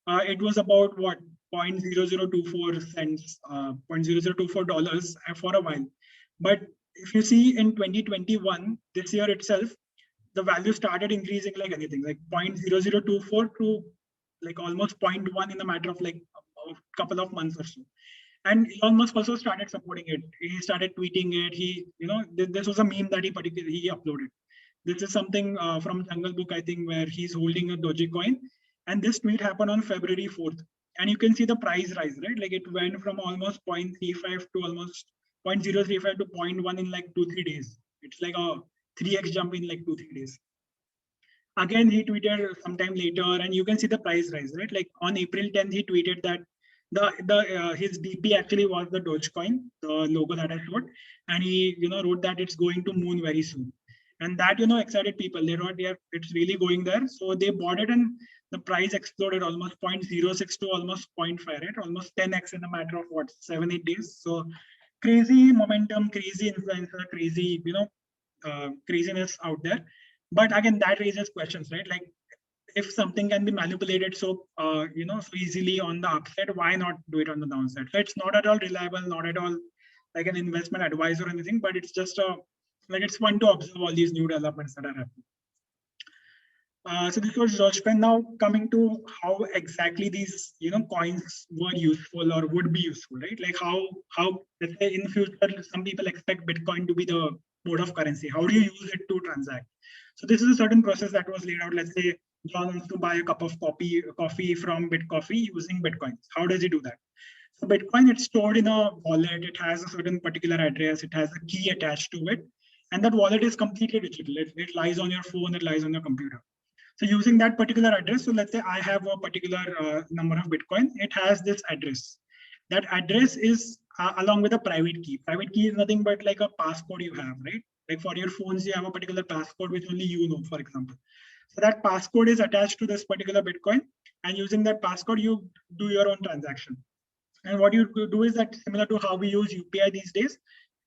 it was about what 0.0024 cents, $0.0024 for a while. But if you see in 2021, this year itself, the value started increasing like anything, like 0.0024 to like almost 0.1 in a matter of like a couple of months or so. And Elon Musk also started supporting it. He started tweeting it. This was a meme that he uploaded. This is something from Jungle Book, I think, where he's holding a Dogecoin. And this tweet happened on February 4th. And you can see the price rise, right? Like it went from almost 0.35 to almost 0.035 to 0.1 in like 2-3 days. It's like a 3x jump in like 2-3 days. Again, he tweeted sometime later, and you can see the price rise, right? Like on April 10th, he tweeted that his DP actually was the Dogecoin, the logo that I showed, and he wrote that it's going to moon very soon, and that excited people. They wrote, yeah, it's really going there, so they bought it, and the price exploded almost 0.06 to almost 0.5, right? Almost 10x in a matter of what 7-8 days. So crazy momentum, crazy influencer, crazy craziness out there. But again, that raises questions, right? Like if something can be manipulated so so easily on the upside, why not do it on the downside? So it's not at all reliable, not at all like an investment advice or anything, but it's just it's fun to observe all these new developments that are happening. So this was Dogecoin. Now coming to how exactly these coins were useful or would be useful, right? Like how let's say in the future some people expect Bitcoin to be the mode of currency. How do you use it to transact? So this is a certain process that was laid out. Let's say John wants to buy a cup of coffee from BitCoffee using Bitcoins. How does he do that? So Bitcoin, it's stored in a wallet. It has a certain particular address. It has a key attached to it. And that wallet is completely digital. It lies on your phone. It lies on your computer. So using that particular address, so let's say I have a particular number of Bitcoin. It has this address. That address is along with a private key. Private key is nothing but like a passcode you have, right? Like for your phones, you have a particular passcode which only you know, for example. So that passcode is attached to this particular Bitcoin, and using that passcode, you do your own transaction. And what you do is that similar to how we use UPI these days,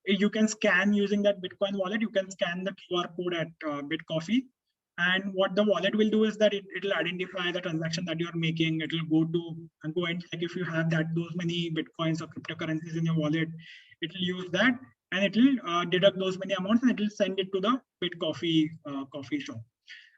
you can scan using that Bitcoin wallet. You can scan the QR code at BitCoffee. And what the wallet will do is that it'll identify the transaction that you're making. It'll go and check if you have those many Bitcoins or cryptocurrencies in your wallet. It'll use that, and it'll deduct those many amounts, and it'll send it to the BitCoffee coffee shop.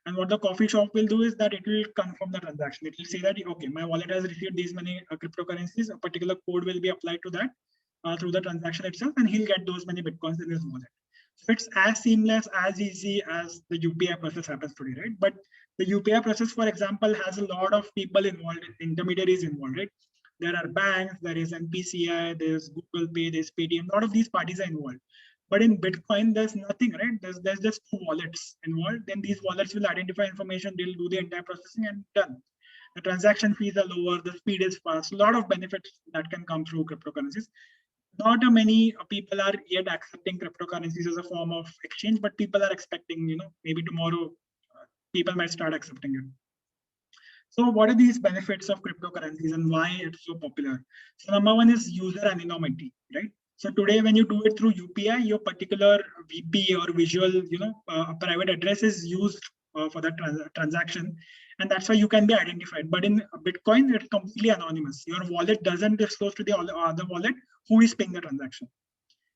And what the coffee shop will do is that it will confirm the transaction. It will say that, okay, my wallet has received these many cryptocurrencies. A particular code will be applied to that through the transaction itself, and he'll get those many Bitcoins in his wallet. So it's as seamless, as easy as the UPI process happens today, right? But the UPI process, for example, has a lot of people involved, intermediaries involved, right? There are banks, there is NPCI, there's Google Pay, there's Paytm. A lot of these parties are involved. But in Bitcoin, there's nothing, right? There's just 2 wallets involved. Then these wallets will identify information, they'll do the entire processing, and done. The transaction fees are lower, the speed is fast. A lot of benefits that can come through cryptocurrencies. Not many people are yet accepting cryptocurrencies as a form of exchange, but people are expecting, maybe tomorrow people might start accepting it. So what are these benefits of cryptocurrencies and why it's so popular? So number one is user anonymity, right? So today, when you do it through UPI, your particular VP or visual, private address is used for that transaction, and that's why you can be identified. But in Bitcoin, it's completely anonymous. Your wallet doesn't disclose to the other wallet who is paying the transaction,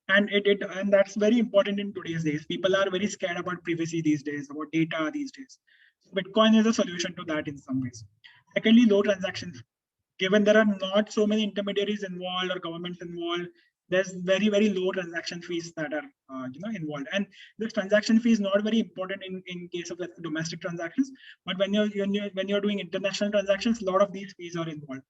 and and that's very important in today's days. People are very scared about privacy these days, about data these days. So Bitcoin is a solution to that in some ways. Secondly, low transactions. Given there are not so many intermediaries involved or governments involved, there's very, very low transaction fees that are involved. And this transaction fee is not very important in case of domestic transactions, but when you're doing international transactions, a lot of these fees are involved.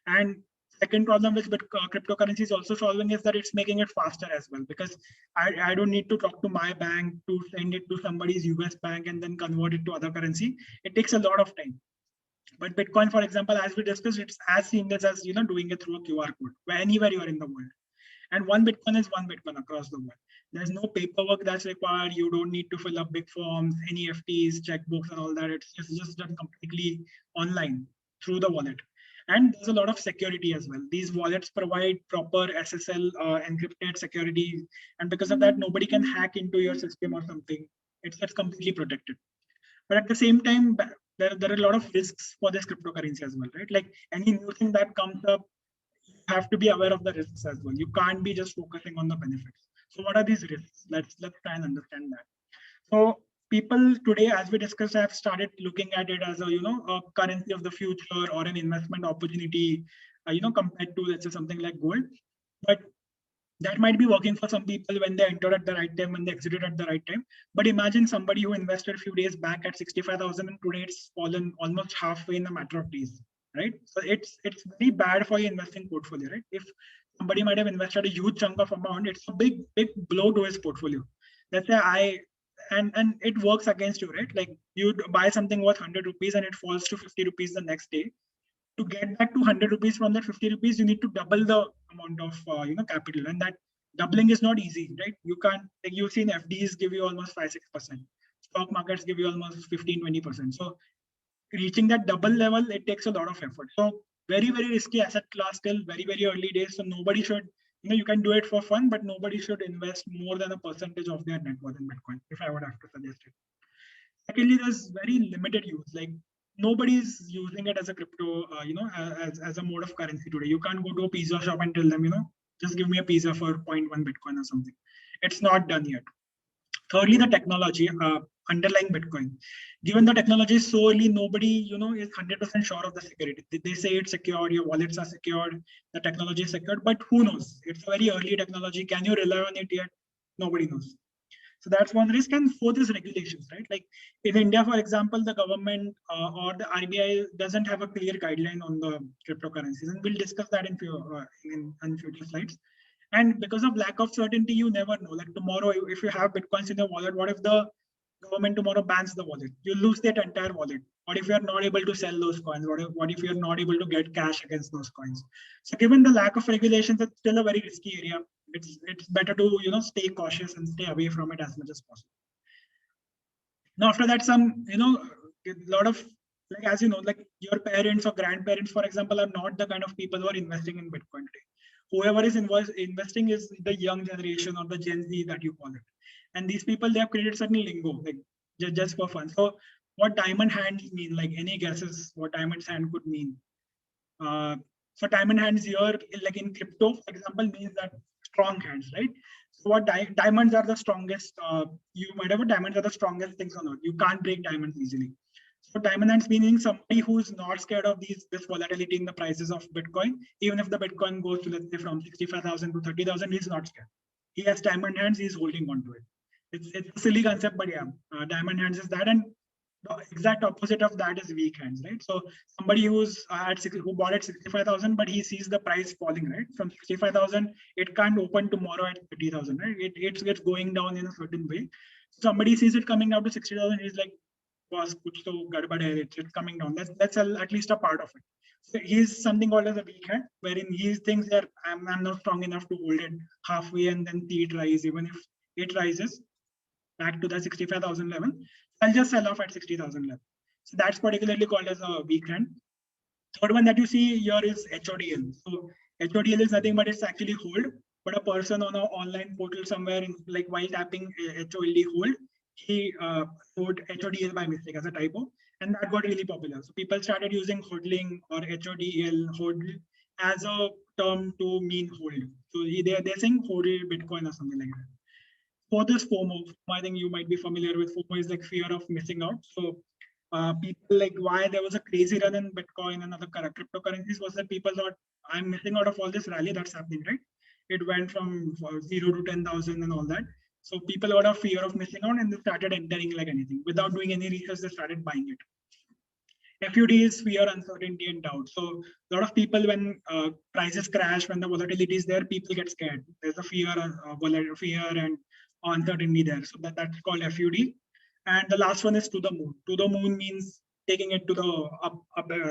And Second problem which cryptocurrency is also solving is that it's making it faster as well, because I don't need to talk to my bank to send it to somebody's US bank and then convert it to other currency. It takes a lot of time. But Bitcoin, for example, as we discussed, it's as seamless as doing it through a QR code where anywhere you are in the world. And one Bitcoin is one Bitcoin across the world. There's no paperwork that's required. You don't need to fill up big forms, NEFTs, checkbooks, and all that. It's just done completely online through the wallet. And there's a lot of security as well. These wallets provide proper SSL encrypted security. And because of that, nobody can hack into your system or something. It's completely protected. But at the same time, there are a lot of risks for this cryptocurrency as well, right? Like any new thing that comes up, you have to be aware of the risks as well. You can't be just focusing on the benefits. So what are these risks? Let's try and understand that. So people today, as we discussed, have started looking at it as a currency of the future or an investment opportunity, compared to, let's say, something like gold. But that might be working for some people when they entered at the right time, when they exited at the right time. But imagine somebody who invested a few days back at 65,000 and today it's fallen almost halfway in a matter of days, right? So it's very bad for your investing portfolio, right? If somebody might have invested a huge chunk of amount, it's a big blow to his portfolio. Let's say and it works against you, right? Like you buy something worth 100 rupees and it falls to 50 rupees the next day. To get that 200 rupees from that 50 rupees, you need to double the amount of capital, and that doubling is not easy, right? You can't, like you've seen FDs give you almost 5-6%, stock markets give you almost 15-20%. So reaching that double level, it takes a lot of effort. So very risky asset class till very early days. So nobody should, you can do it for fun, but nobody should invest more than a percentage of their net worth in Bitcoin, if I would have to suggest it. Secondly, there's very limited use. Like nobody's using it as a crypto, as a mode of currency today. You can't go to a pizza shop and tell them, just give me a pizza for 0.1 Bitcoin or something. It's not done yet. Thirdly, the technology underlying Bitcoin. Given the technology is so early, nobody, is 100% sure of the security. They say it's secure, your wallets are secured, the technology is secured, but who knows? It's a very early technology. Can you rely on it yet? Nobody knows. So that's one risk. And fourth is regulations, right? Like in India, for example, the government or the RBI doesn't have a clear guideline on the cryptocurrencies. And we'll discuss that in future slides. And because of lack of certainty, you never know. Like tomorrow, if you have Bitcoins in your wallet, what if the government tomorrow bans the wallet? You lose that entire wallet. What if you're not able to sell those coins? What if you're not able to get cash against those coins? So given the lack of regulations, it's still a very risky area. It's better to stay cautious and stay away from it as much as possible. Now after that, some a lot of, like, as like your parents or grandparents, for example, are not the kind of people who are investing in Bitcoin today. Whoever is investing is the young generation or the Gen Z that you call it. And these people, they have created certain lingo, like just for fun. So what diamond hands mean? Like any guesses what diamond hand could mean? So diamond hands here, like in crypto, for example, means that strong hands, right? So what diamonds are the strongest, diamonds are the strongest things on earth. You can't break diamonds easily. So diamond hands meaning somebody who's not scared of this volatility in the prices of Bitcoin. Even if the Bitcoin goes to, let's say, from 65,000 to 30,000, he's not scared. He has diamond hands, he's holding on to it. It's a silly concept, but yeah, diamond hands is that. And the exact opposite of that is weak hands, right? So somebody who bought at 65,000, but he sees the price falling, right? From 65,000, it can't open tomorrow at 30,000, right? It's going down in a certain way. Somebody sees it coming down to 60,000, he's like, boss, kuch to gadbad hai, it's coming down. That's at least a part of it. So he's something called as a weak hand, wherein he thinks that I'm not strong enough to hold it halfway and then see it rise, even if it rises back to the 65,000 level. I'll just sell off at 60,000 level. So that's particularly called as a weak hand. Third one that you see here is HODL. So HODL is nothing but it's actually hold, but a person on an online portal somewhere, like while tapping HOLD hold, he wrote HODL by mistake as a typo, and that got really popular. So people started using hodling or HODL as a term to mean hold. So they're saying hold Bitcoin or something like that. Fourth is FOMO. I think you might be familiar with FOMO is like fear of missing out. So people, like, why there was a crazy run in Bitcoin and other cryptocurrencies was that people thought, I'm missing out of all this rally that's happening, right? It went from 0 to 10,000 and all that. So people got a fear of missing out and they started entering like anything. Without doing any research, they started buying it. FUD is fear, uncertainty, and doubt. So a lot of people, when prices crash, when the volatility is there, people get scared. There's a fear, fear and uncertainty there. So that's called FUD. And the last one is to the moon. To the moon means taking it to the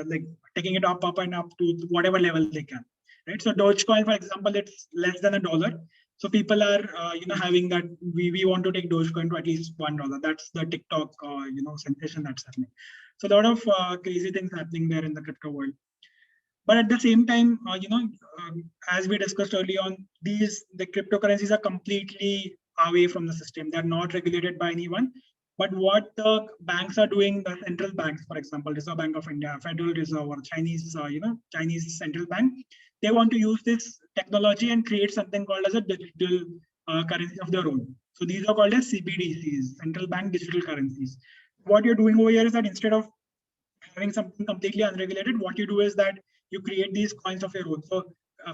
like taking it up and up to whatever level they can. Right. So Dogecoin, for example, it's less than $1. So people are, having that we want to take Dogecoin to at least $1. That's the TikTok, sensation that's happening. So a lot of crazy things happening there in the crypto world. But at the same time, as we discussed earlier on, the cryptocurrencies are completely away from the system. They're not regulated by anyone. But what the banks are doing, the central banks, for example, Reserve Bank of India, Federal Reserve, or Chinese central bank, they want to use this technology and create something called as a digital currency of their own. So these are called as CBDCs, central bank digital currencies. What you're doing over here is that instead of having something completely unregulated, what you do is that you create these coins of your own. So,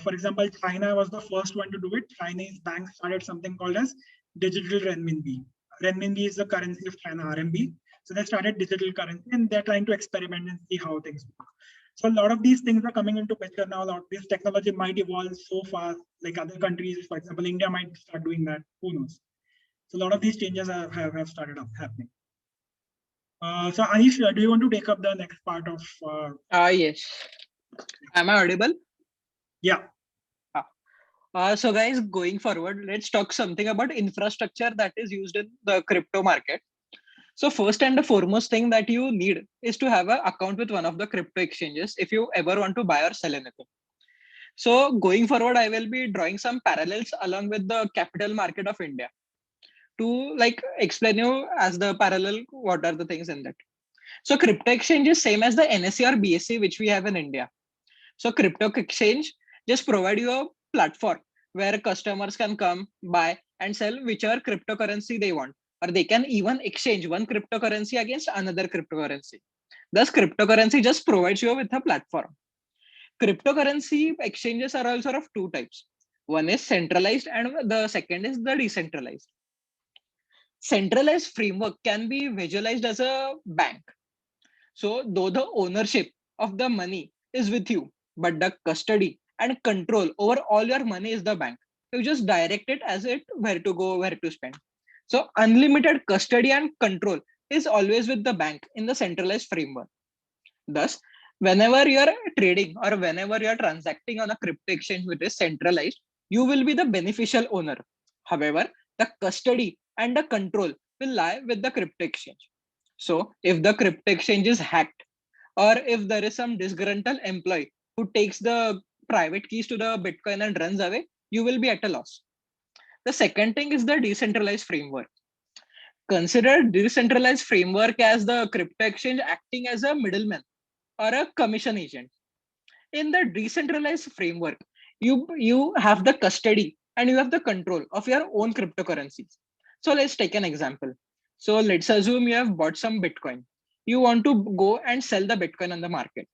for example, China was the first one to do it. Chinese banks started something called as digital renminbi. Renminbi is the currency of China, RMB. So they started digital currency, and they're trying to experiment and see how things work. So a lot of these things are coming into picture now. A lot of this technology might evolve so fast, like other countries, for example, India might start doing that. Who knows? So a lot of these changes have started happening. So Anish, do you want to take up the next part of? Yes. Am I audible? Yeah. So guys, going forward, let's talk something about infrastructure that is used in the crypto market. So first and the foremost thing that you need is to have an account with one of the crypto exchanges if you ever want to buy or sell anything. So going forward, I will be drawing some parallels along with the capital market of India to like explain you as the parallel what are the things in that. So crypto exchange is same as the NSE or BSE which we have in India. So crypto exchange just provide you a platform where customers can come buy and sell whichever cryptocurrency they want, or they can even exchange one cryptocurrency against another cryptocurrency. Thus cryptocurrency just provides you with a platform. Cryptocurrency exchanges are also of two types. One is centralized and the second is the decentralized. Centralized framework can be visualized as a bank. So though the ownership of the money is with you, but the custody and control over all your money is the bank. You just direct it as it where to go, where to spend. So unlimited custody and control is always with the bank in the centralized framework. Thus, whenever you're trading or whenever you're transacting on a crypto exchange which is centralized, you will be the beneficial owner. However, the custody and the control will lie with the crypto exchange. So if the crypto exchange is hacked, or if there is some disgruntled employee who takes the private keys to the Bitcoin and runs away, you will be at a loss. The second thing is the decentralized framework. Consider decentralized framework as the crypto exchange acting as a middleman or a commission agent. In the decentralized framework, you have the custody and you have the control of your own cryptocurrencies. So let's take an example. So let's assume you have bought some Bitcoin. You want to go and sell the Bitcoin on the market.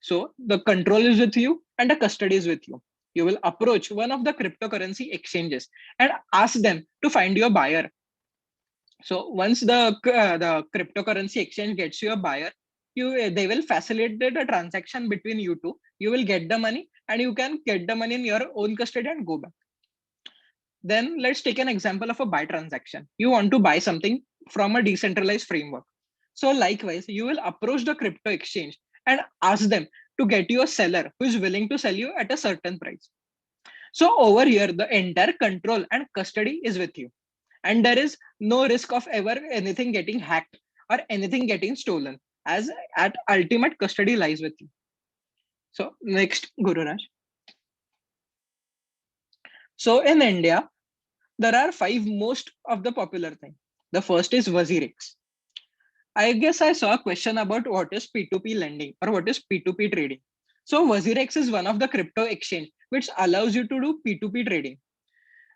So the control is with you and the custody is with you. You will approach one of the cryptocurrency exchanges and ask them to find you a buyer. So once the cryptocurrency exchange gets you a buyer, they will facilitate a transaction between you two. You will get the money and you can get the money in your own custody and go back. Then let's take an example of a buy transaction. You want to buy something from a decentralized framework. So likewise, you will approach the crypto exchange and ask them to get you a seller who is willing to sell you at a certain price. So over here, the entire control and custody is with you. And there is no risk of ever anything getting hacked or anything getting stolen, as at ultimate custody lies with you. So next, Gururaj. So in India, there are five most of the popular thing. The first is WazirX. I guess I saw a question about what is P2p lending or what is P2p trading. So WazirX is one of the crypto exchange which allows you to do P2p trading.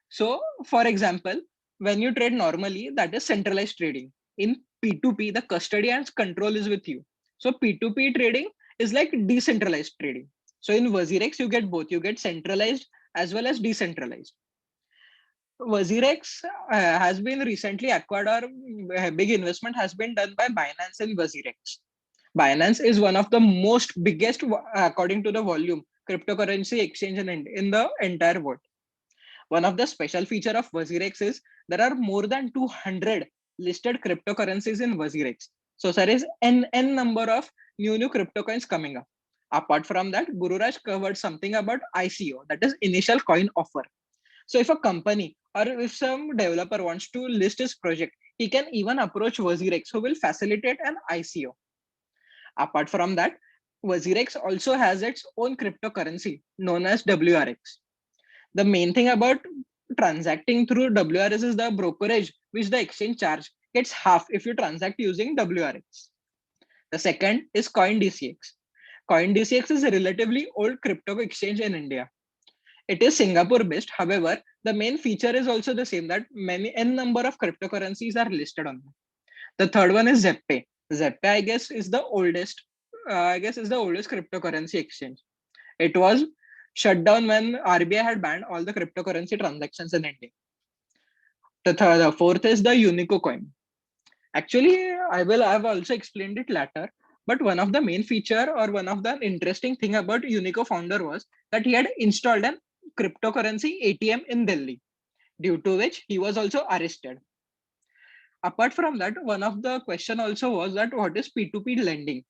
So for example, when you trade normally, that is centralized trading. In P2P, the custody and control is with you. So P2P trading is like decentralized trading. So in WazirX, you get both. You get centralized as well as decentralized. WazirX has been recently acquired, or big investment has been done by Binance in WazirX. Binance is one of the most biggest, according to the volume, cryptocurrency exchange in the entire world. One of the special feature of WazirX is there are more than 200 listed cryptocurrencies in WazirX. So there is n number of new crypto coins coming up. Apart from that, Gururaj covered something about ICO, that is initial coin offer. So if a company or if some developer wants to list his project, he can even approach WazirX, who will facilitate an ICO. Apart from that, WazirX also has its own cryptocurrency known as WRX. The main thing about transacting through WRX is the brokerage which the exchange charge gets half if you transact using WRX. The second is CoinDCX. CoinDCX is a relatively old crypto exchange in India. It is Singapore based. However, the main feature is also the same, that many n number of cryptocurrencies are listed on them. The third one is Zeppe. Zeppe, I guess, is the oldest. Is the oldest cryptocurrency exchange. It was shut down when RBI had banned all the cryptocurrency transactions in India. The fourth is the Unico coin. Actually, I've also explained it later. But one of the main feature or one of the interesting thing about Unico founder was that he had installed an cryptocurrency ATM in Delhi, due to which he was also arrested. Apart from that, one of the question also was that what is P2p lending?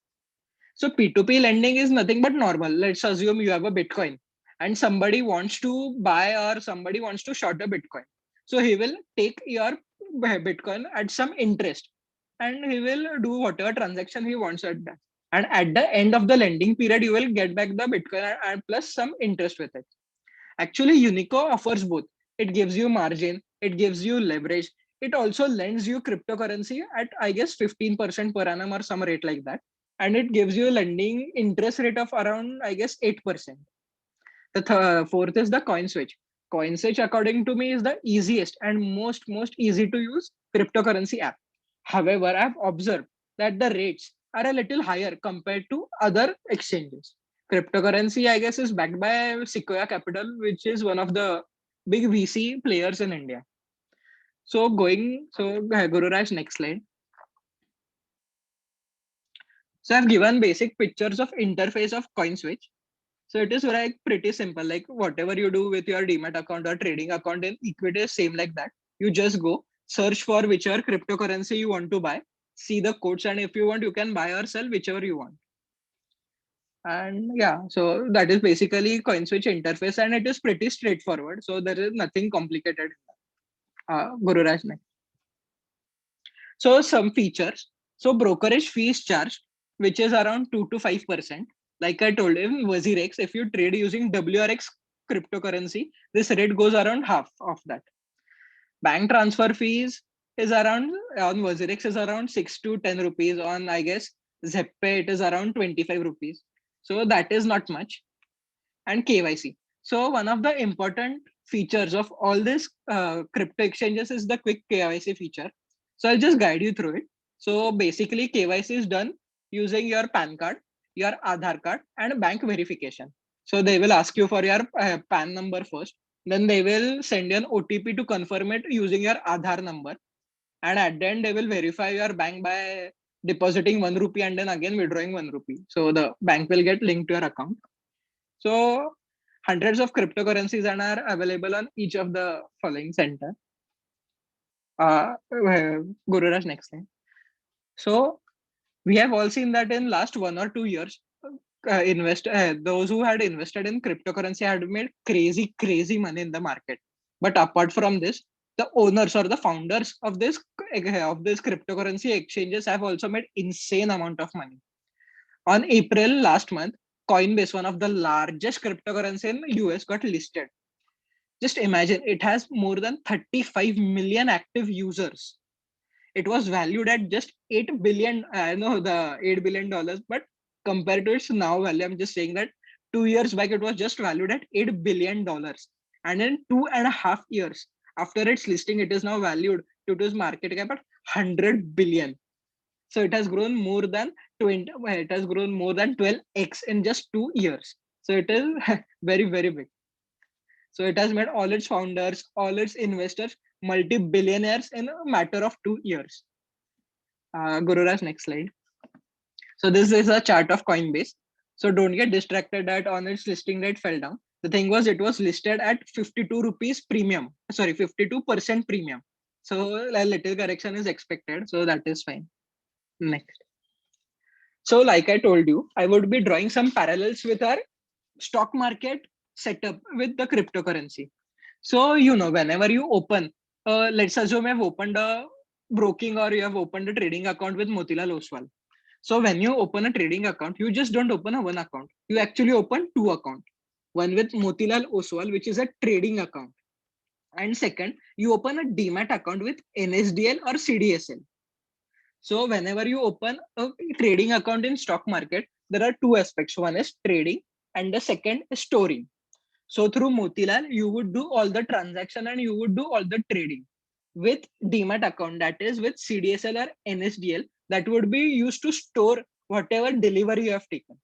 So P2P lending is nothing but normal. Let's assume you have a Bitcoin and somebody wants to buy or somebody wants to short a Bitcoin. So he will take your Bitcoin at some interest and he will do whatever transaction he wants at that. And at the end of the lending period, you will get back the Bitcoin and plus some interest with it. Actually, Unico offers both. It gives you margin, it gives you leverage. It also lends you cryptocurrency at, I guess, 15% per annum or some rate like that. And it gives you lending interest rate of around, I guess, 8%. The fourth is the CoinSwitch. CoinSwitch, according to me, is the easiest and most easy to use cryptocurrency app. However, I've observed that the rates are a little higher compared to other exchanges. Cryptocurrency, I guess, is backed by Sequoia Capital, which is one of the big VC players in India. So Gururaj, next slide. So I've given basic pictures of interface of CoinSwitch. So it is like pretty simple, like whatever you do with your demat account or trading account in equity is same like that. You just go search for whichever cryptocurrency you want to buy, see the codes, and if you want, you can buy or sell whichever you want. And yeah, so that is basically CoinSwitch interface, and it is pretty straightforward. So there is nothing complicated. Gururaj next. So some features. So brokerage fees charged, which is around 2 to 5%. Like I told him, WazirX, if you trade using WRX cryptocurrency, this rate goes around half of that. Bank transfer fees is around on WazirX is around 6 to 10 rupees. On, I guess, Zeppe it is around 25 rupees. So that is not much. And KYC. So one of the important features of all these crypto exchanges is the quick KYC feature. So I'll just guide you through it. So basically KYC is done using your PAN card, your Aadhaar card, and bank verification. So they will ask you for your PAN number first. Then they will send you an OTP to confirm it using your Aadhaar number. And at the end, they will verify your bank by depositing 1 rupee and then again withdrawing 1 rupee. So the bank will get linked to your account. So hundreds of cryptocurrencies are available on each of the following center. Gururaj, next slide. So we have all seen that in last 1 or 2 years, those who had invested in cryptocurrency had made crazy money in the market. But apart from this, the owners or the founders of this cryptocurrency exchanges have also made insane amount of money. On April last month, Coinbase, one of the largest cryptocurrency in the US, got listed. Just imagine, it has more than 35 million active users. It was valued at just 8 billion. I know the $8 billion, but compared to its now value, I'm just saying that 2 years back, it was just valued at $8 billion. And in 2.5 years after its listing, it is now valued due to its market cap at 100 billion. So it has grown more than 12x in just 2 years. So it is very big. So it has made all its founders, all its investors, multi-billionaires in a matter of 2 years. Gururaj, next slide. So this is a chart of Coinbase. So don't get distracted that on its listing date fell down. The thing was it was listed at 52 rupees premium. Sorry, 52% premium. So a little correction is expected. So that is fine. Next. So like I told you, I would be drawing some parallels with our stock market setup with the cryptocurrency. So, whenever you open, let's assume you have opened a broking or you have opened a trading account with Motilal Oswal. So when you open a trading account, you just don't open a one account. You actually open two accounts. One with Motilal Oswal, which is a trading account. And second, you open a demat account with NSDL or CDSL. So whenever you open a trading account in stock market, there are two aspects. One is trading and the second is storing. So through Motilal, you would do all the transaction and you would do all the trading. With demat account, that is with CDSL or NSDL, that would be used to store whatever delivery you have taken.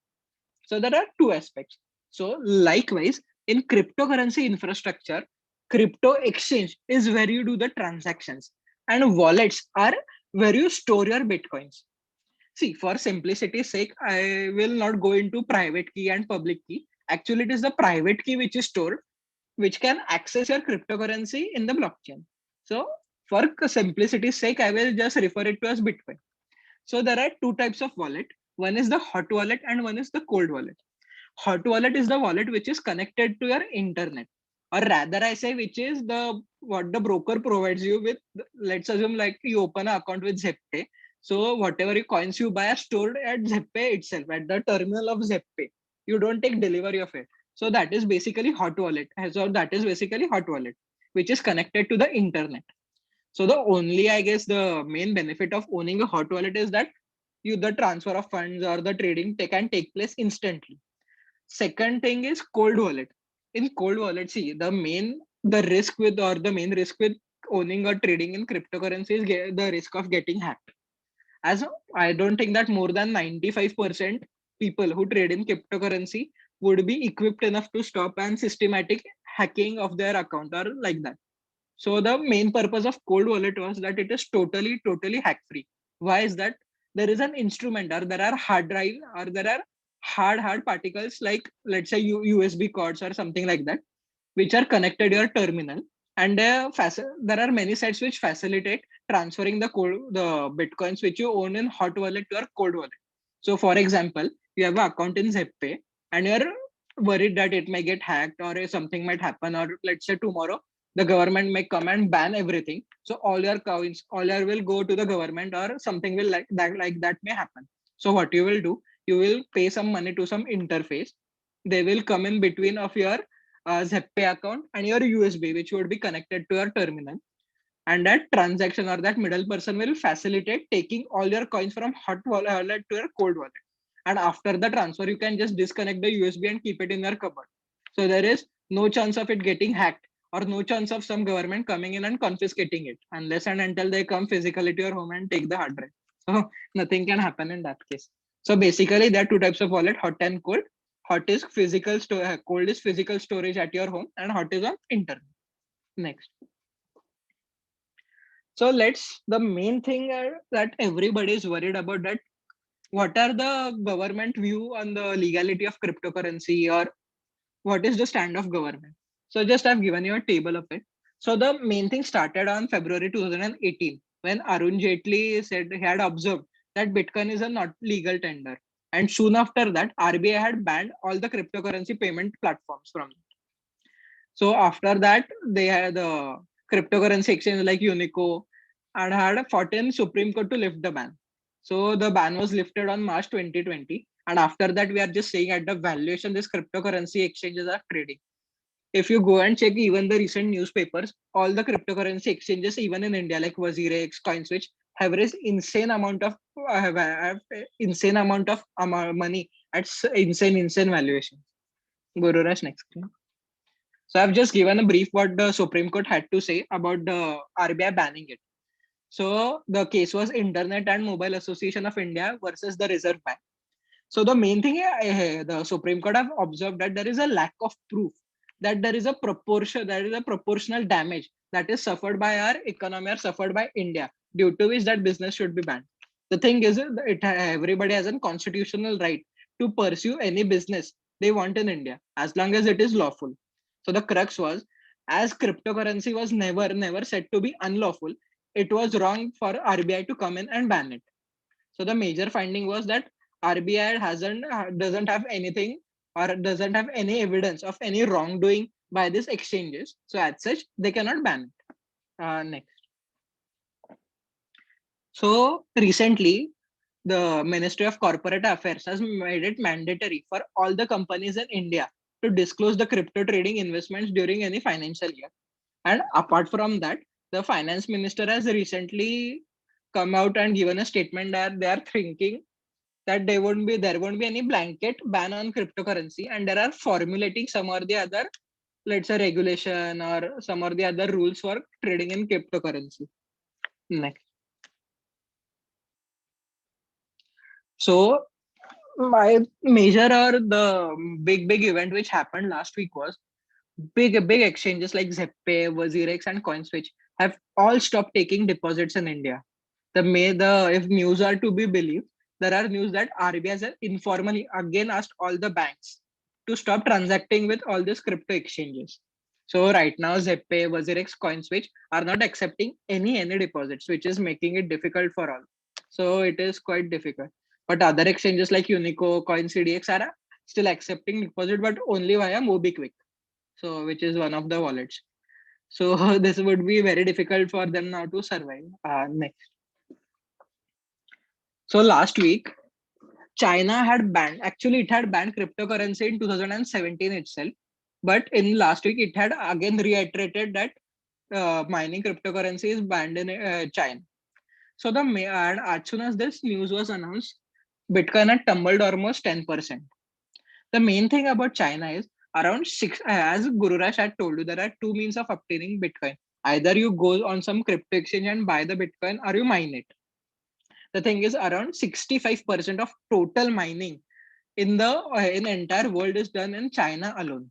So there are two aspects. So likewise, in cryptocurrency infrastructure, crypto exchange is where you do the transactions and wallets are where you store your Bitcoins. See, for simplicity's sake, I will not go into private key and public key. Actually, it is the private key which is stored, which can access your cryptocurrency in the blockchain. So for simplicity's sake, I will just refer it to as Bitcoin. So there are two types of wallet. One is the hot wallet and one is the cold wallet. Hot wallet is the wallet which is connected to your internet, or rather I say which is the what the broker provides you with. Let's assume like you open an account with Zepay. So whatever coins you buy are stored at Zepay itself, at the terminal of Zepay. You don't take delivery of it. So that is basically hot wallet. So that is basically hot wallet, which is connected to the internet. So the only, I guess, the main benefit of owning a hot wallet is that the transfer of funds or the trading can take place instantly. Second thing is cold wallet. In cold wallet, see the risk with or the main risk with owning or trading in cryptocurrency is the risk of getting hacked. As I don't think that more than 95% people who trade in cryptocurrency would be equipped enough to stop and systematic hacking of their account or like that. So the main purpose of cold wallet was that it is totally hack free. Why is that? There is an instrument or there are hard drive or there are hard particles like let's say USB cords or something like that, which are connected to your terminal. And there are many sites which facilitate transferring the bitcoins which you own in hot wallet to your cold wallet. So for example, you have an account in Zepay and you're worried that it may get hacked or something might happen, or let's say tomorrow the government may come and ban everything. So all your coins, all your will go to the government or something will like that may happen. So what you will do, you will pay some money to some interface. They will come in between of your Zepay account and your USB, which would be connected to your terminal. And that transaction or that middle person will facilitate taking all your coins from hot wallet to your cold wallet. And after the transfer, you can just disconnect the USB and keep it in your cupboard. So there is no chance of it getting hacked or no chance of some government coming in and confiscating it unless and until they come physically to your home and take the hard drive. So nothing can happen in that case. So basically there are two types of wallet, hot and cold. Hot is physical cold is physical storage at your home and hot is on internet. Next. So the main thing that everybody is worried about, that what are the government view on the legality of cryptocurrency, or what is the stand of government? So just I've given you a table of it. So the main thing started on February 2018 when Arun Jaitley said he had observed that Bitcoin is a not legal tender. And soon after that, RBI had banned all the cryptocurrency payment platforms from it. So after that, they had the cryptocurrency exchange like Unico and had fought in Supreme Court to lift the ban. So the ban was lifted on March 2020. And after that, we are just saying at the valuation, this cryptocurrency exchanges are trading. If you go and check even the recent newspapers, all the cryptocurrency exchanges, even in India, like WazirX, CoinSwitch, have raised insane amount of money at insane valuation. Gururaj, next. So I've just given a brief what the Supreme Court had to say about the RBI banning it. So the case was Internet and Mobile Association of India versus the Reserve Bank. So the main thing, the Supreme Court have observed that there is a lack of proof that there is a proportional damage that is suffered by our economy or suffered by India, due to which that business should be banned. The thing is, everybody has a constitutional right to pursue any business they want in India as long as it is lawful. So the crux was, as cryptocurrency was never said to be unlawful, it was wrong for RBI to come in and ban it. So the major finding was that RBI doesn't have anything or doesn't have any evidence of any wrongdoing by these exchanges. So as such, they cannot ban it. Next. So recently, the Ministry of Corporate Affairs has made it mandatory for all the companies in India to disclose the crypto trading investments during any financial year. And apart from that, the finance minister has recently come out and given a statement that they are thinking that there won't be any blanket ban on cryptocurrency, and there are formulating some or the other, let's say, regulation or some or the other rules for trading in cryptocurrency. Next. So my major or the big event which happened last week was big exchanges like Zeppe, Wazirex, and CoinSwitch have all stopped taking deposits in India. The if news are to be believed, there are news that RBI has informally again asked all the banks to stop transacting with all these crypto exchanges. So right now, Zeppe, Wazirex, CoinSwitch are not accepting any deposits, which is making it difficult for all. So it is quite difficult. But other exchanges like Unico, CoinCDX are still accepting deposit, but only via MobiKwik. So which is one of the wallets. So this would be very difficult for them now to survive. Next. So last week, China had banned, actually it had banned cryptocurrency in 2017 itself. But in last week, it had again reiterated that mining cryptocurrency is banned in China. So and as soon as this news was announced, Bitcoin had tumbled almost 10%. The main thing about China is around as Gururaj had told you, there are two means of obtaining Bitcoin. Either you go on some crypto exchange and buy the Bitcoin, or you mine it. The thing is, around 65% of total mining in the entire world is done in China alone.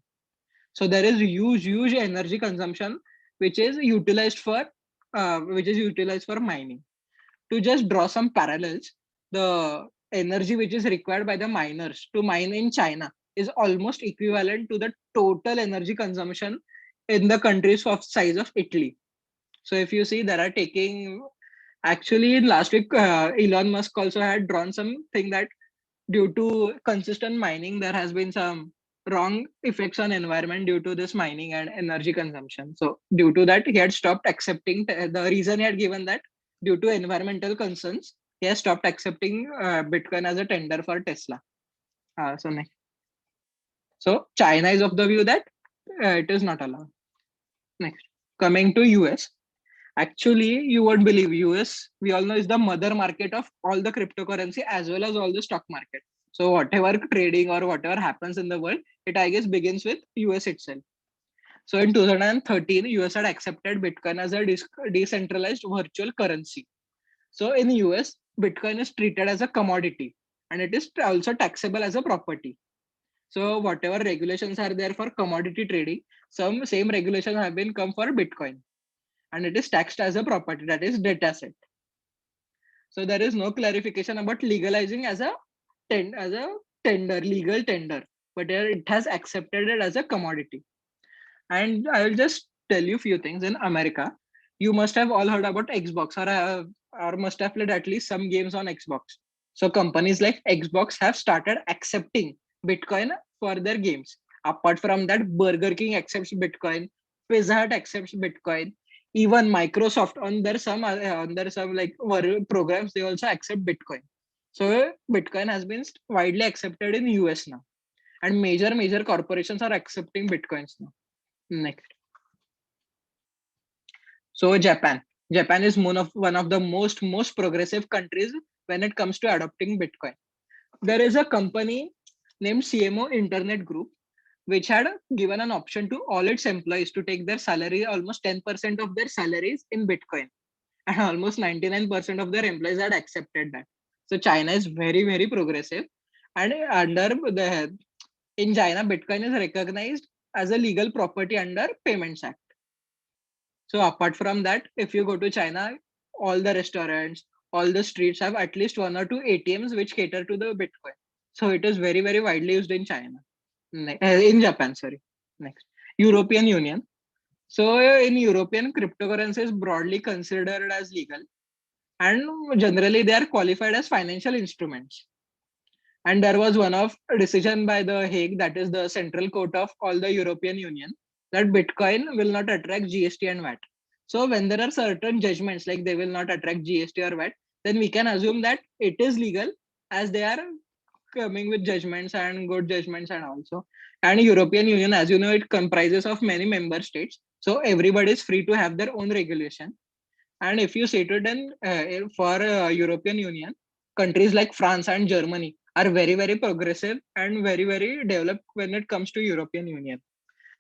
So there is huge energy consumption which is utilized for mining. To just draw some parallels, the energy which is required by the miners to mine in China is almost equivalent to the total energy consumption in the countries of size of Italy. So if you see, there are taking, actually last week, Elon Musk also had drawn something that due to consistent mining, there has been some wrong effects on environment due to this mining and energy consumption. So due to that, he had stopped accepting, the reason he had given that due to environmental concerns, he has stopped accepting Bitcoin as a tender for Tesla. So next. So China is of the view that it is not allowed. Next, coming to US. Actually, you won't believe, US, we all know, is the mother market of all the cryptocurrency as well as all the stock market. So whatever trading or whatever happens in the world, it I guess begins with US itself. So in 2013, US had accepted Bitcoin as a decentralized virtual currency. So in US, Bitcoin is treated as a commodity and it is also taxable as a property. So whatever regulations are there for commodity trading, some same regulations have been come for Bitcoin, and it is taxed as a property, that is debt asset. So there is no clarification about legalizing as a tender, legal tender, but it has accepted it as a commodity. And I will just tell you a few things. In America, you must have all heard about Xbox, or must have played at least some games on Xbox. So companies like Xbox have started accepting Bitcoin for their games. Apart from that, Burger King accepts Bitcoin, Pizza Hut accepts Bitcoin, even Microsoft on their some like programs, they also accept Bitcoin. So Bitcoin has been widely accepted in US now, and major corporations are accepting Bitcoins now. Next. So Japan is one of the most progressive countries when it comes to adopting Bitcoin. There is a company named CMO Internet Group which had given an option to all its employees to take their salary, almost 10% of their salaries in Bitcoin, and almost 99% of their employees had accepted that. So China is very progressive, and under the in China, Bitcoin is recognized as a legal property under Payments Act. So apart from that, if you go to China, all the restaurants, all the streets have at least 1 or 2 ATMs which cater to the Bitcoin. So it is very, very widely used in China. In Japan, sorry. Next, European Union. So in European, cryptocurrency is broadly considered as legal, and generally they are qualified as financial instruments. And there was one of a decision by the Hague, that is the central court of all the European Union, that Bitcoin will not attract GST and VAT. So when there are certain judgments like they will not attract GST or VAT, then we can assume that it is legal, as they are coming with judgments and good judgments. And also, and European Union, as you know, it comprises of many member states, so everybody is free to have their own regulation. And if you see it, then for European Union, countries like France and Germany are very, very progressive and very, very developed when it comes to European Union.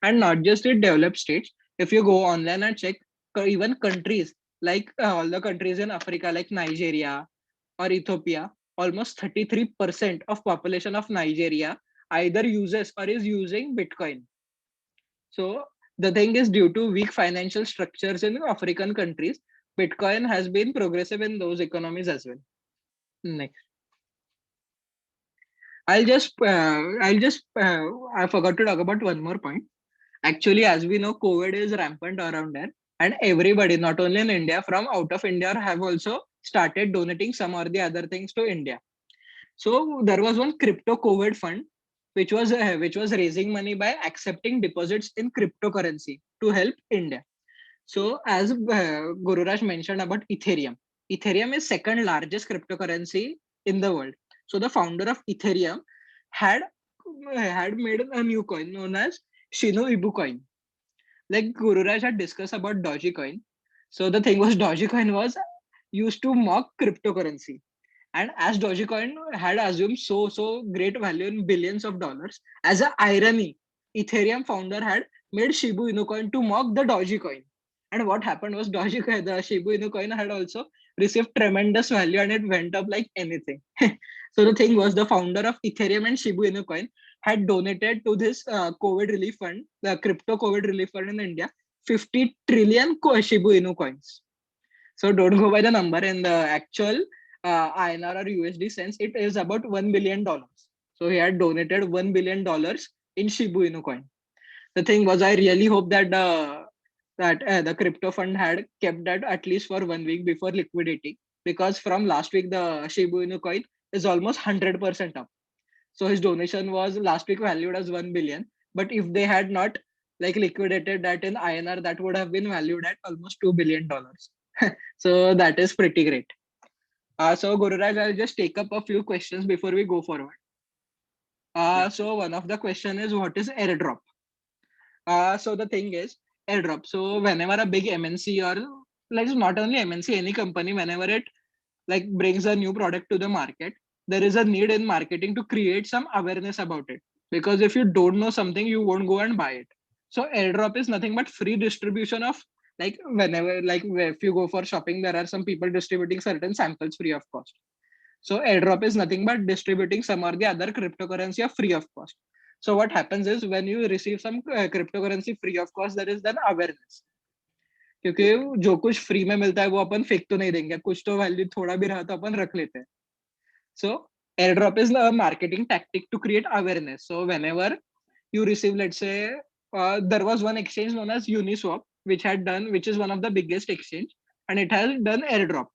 And not just in developed states. If you go online and check, even countries like all the countries in Africa, like Nigeria or Ethiopia, almost 33% of population of Nigeria either uses or is using Bitcoin. So the thing is, due to weak financial structures in African countries, Bitcoin has been progressive in those economies as well. Next, I forgot to talk about one more point. Actually, as we know, COVID is rampant around there, and everybody, not only in India, from out of India, have also started donating some or the other things to India. So there was one crypto COVID fund, which was raising money by accepting deposits in cryptocurrency to help India. So as Gururaj mentioned about Ethereum, Ethereum is second largest cryptocurrency in the world. So the founder of Ethereum had made a new coin known as Shino Ibu coin. Like Gururaj had discussed about Dogecoin. So the thing was, Dogecoin was used to mock cryptocurrency. And as Dogecoin had assumed so great value in billions of dollars, as an irony, Ethereum founder had made Shibu Inu coin to mock the Dogecoin. And what happened was, Dogecoin, the Shibu Inu coin, had also received tremendous value and it went up like anything. So the thing was, the founder of Ethereum and Shibu Inu coin had donated to this COVID relief fund, the crypto COVID relief fund in India, 50 trillion Shibu Inu coins. So don't go by the number. In the actual INR or USD sense, it is about $1 billion. So he had donated $1 billion in Shibu Inu coin. The thing was, I really hope that the crypto fund had kept that at least for 1 week before liquidating, because from last week the Shibu Inu coin is almost 100% up. So his donation was last week valued as 1 billion, but if they had not like liquidated that in INR, that would have been valued at almost $2 billion. So that is pretty great. So Gururaj, I'll just take up a few questions before we go forward. So one of the question is, what is airdrop? So the thing is, airdrop. So whenever a big MNC, or like not only MNC, any company, whenever it like brings a new product to the market, there is a need in marketing to create some awareness about it. Because if you don't know something, you won't go and buy it. So airdrop is nothing but free distribution of, like, whenever, like if you go for shopping, there are some people distributing certain samples free of cost. So airdrop is nothing but distributing some or the other cryptocurrency of free of cost. So what happens is, when you receive some cryptocurrency free of cost, there is then awareness. क्योंकि जो कुछ free में मिलता है वो अपन फेंक तो नहीं देंगे, कुछ तो वैल्यू थोड़ा भी रहा तो अपन रख लेते हैं. So airdrop is a marketing tactic to create awareness. So whenever you receive, let's say, there was one exchange known as Uniswap, which is one of the biggest exchange, and it has done airdrop.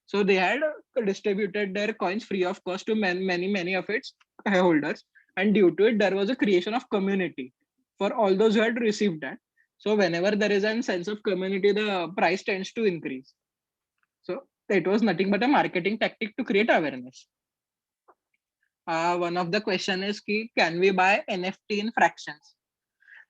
So they had distributed their coins free of cost to many of its holders, and due to it, there was a creation of community for all those who had received that. So whenever there is a sense of community, the price tends to increase. So it was nothing but a marketing tactic to create awareness. One of the question is, can we buy NFT in fractions?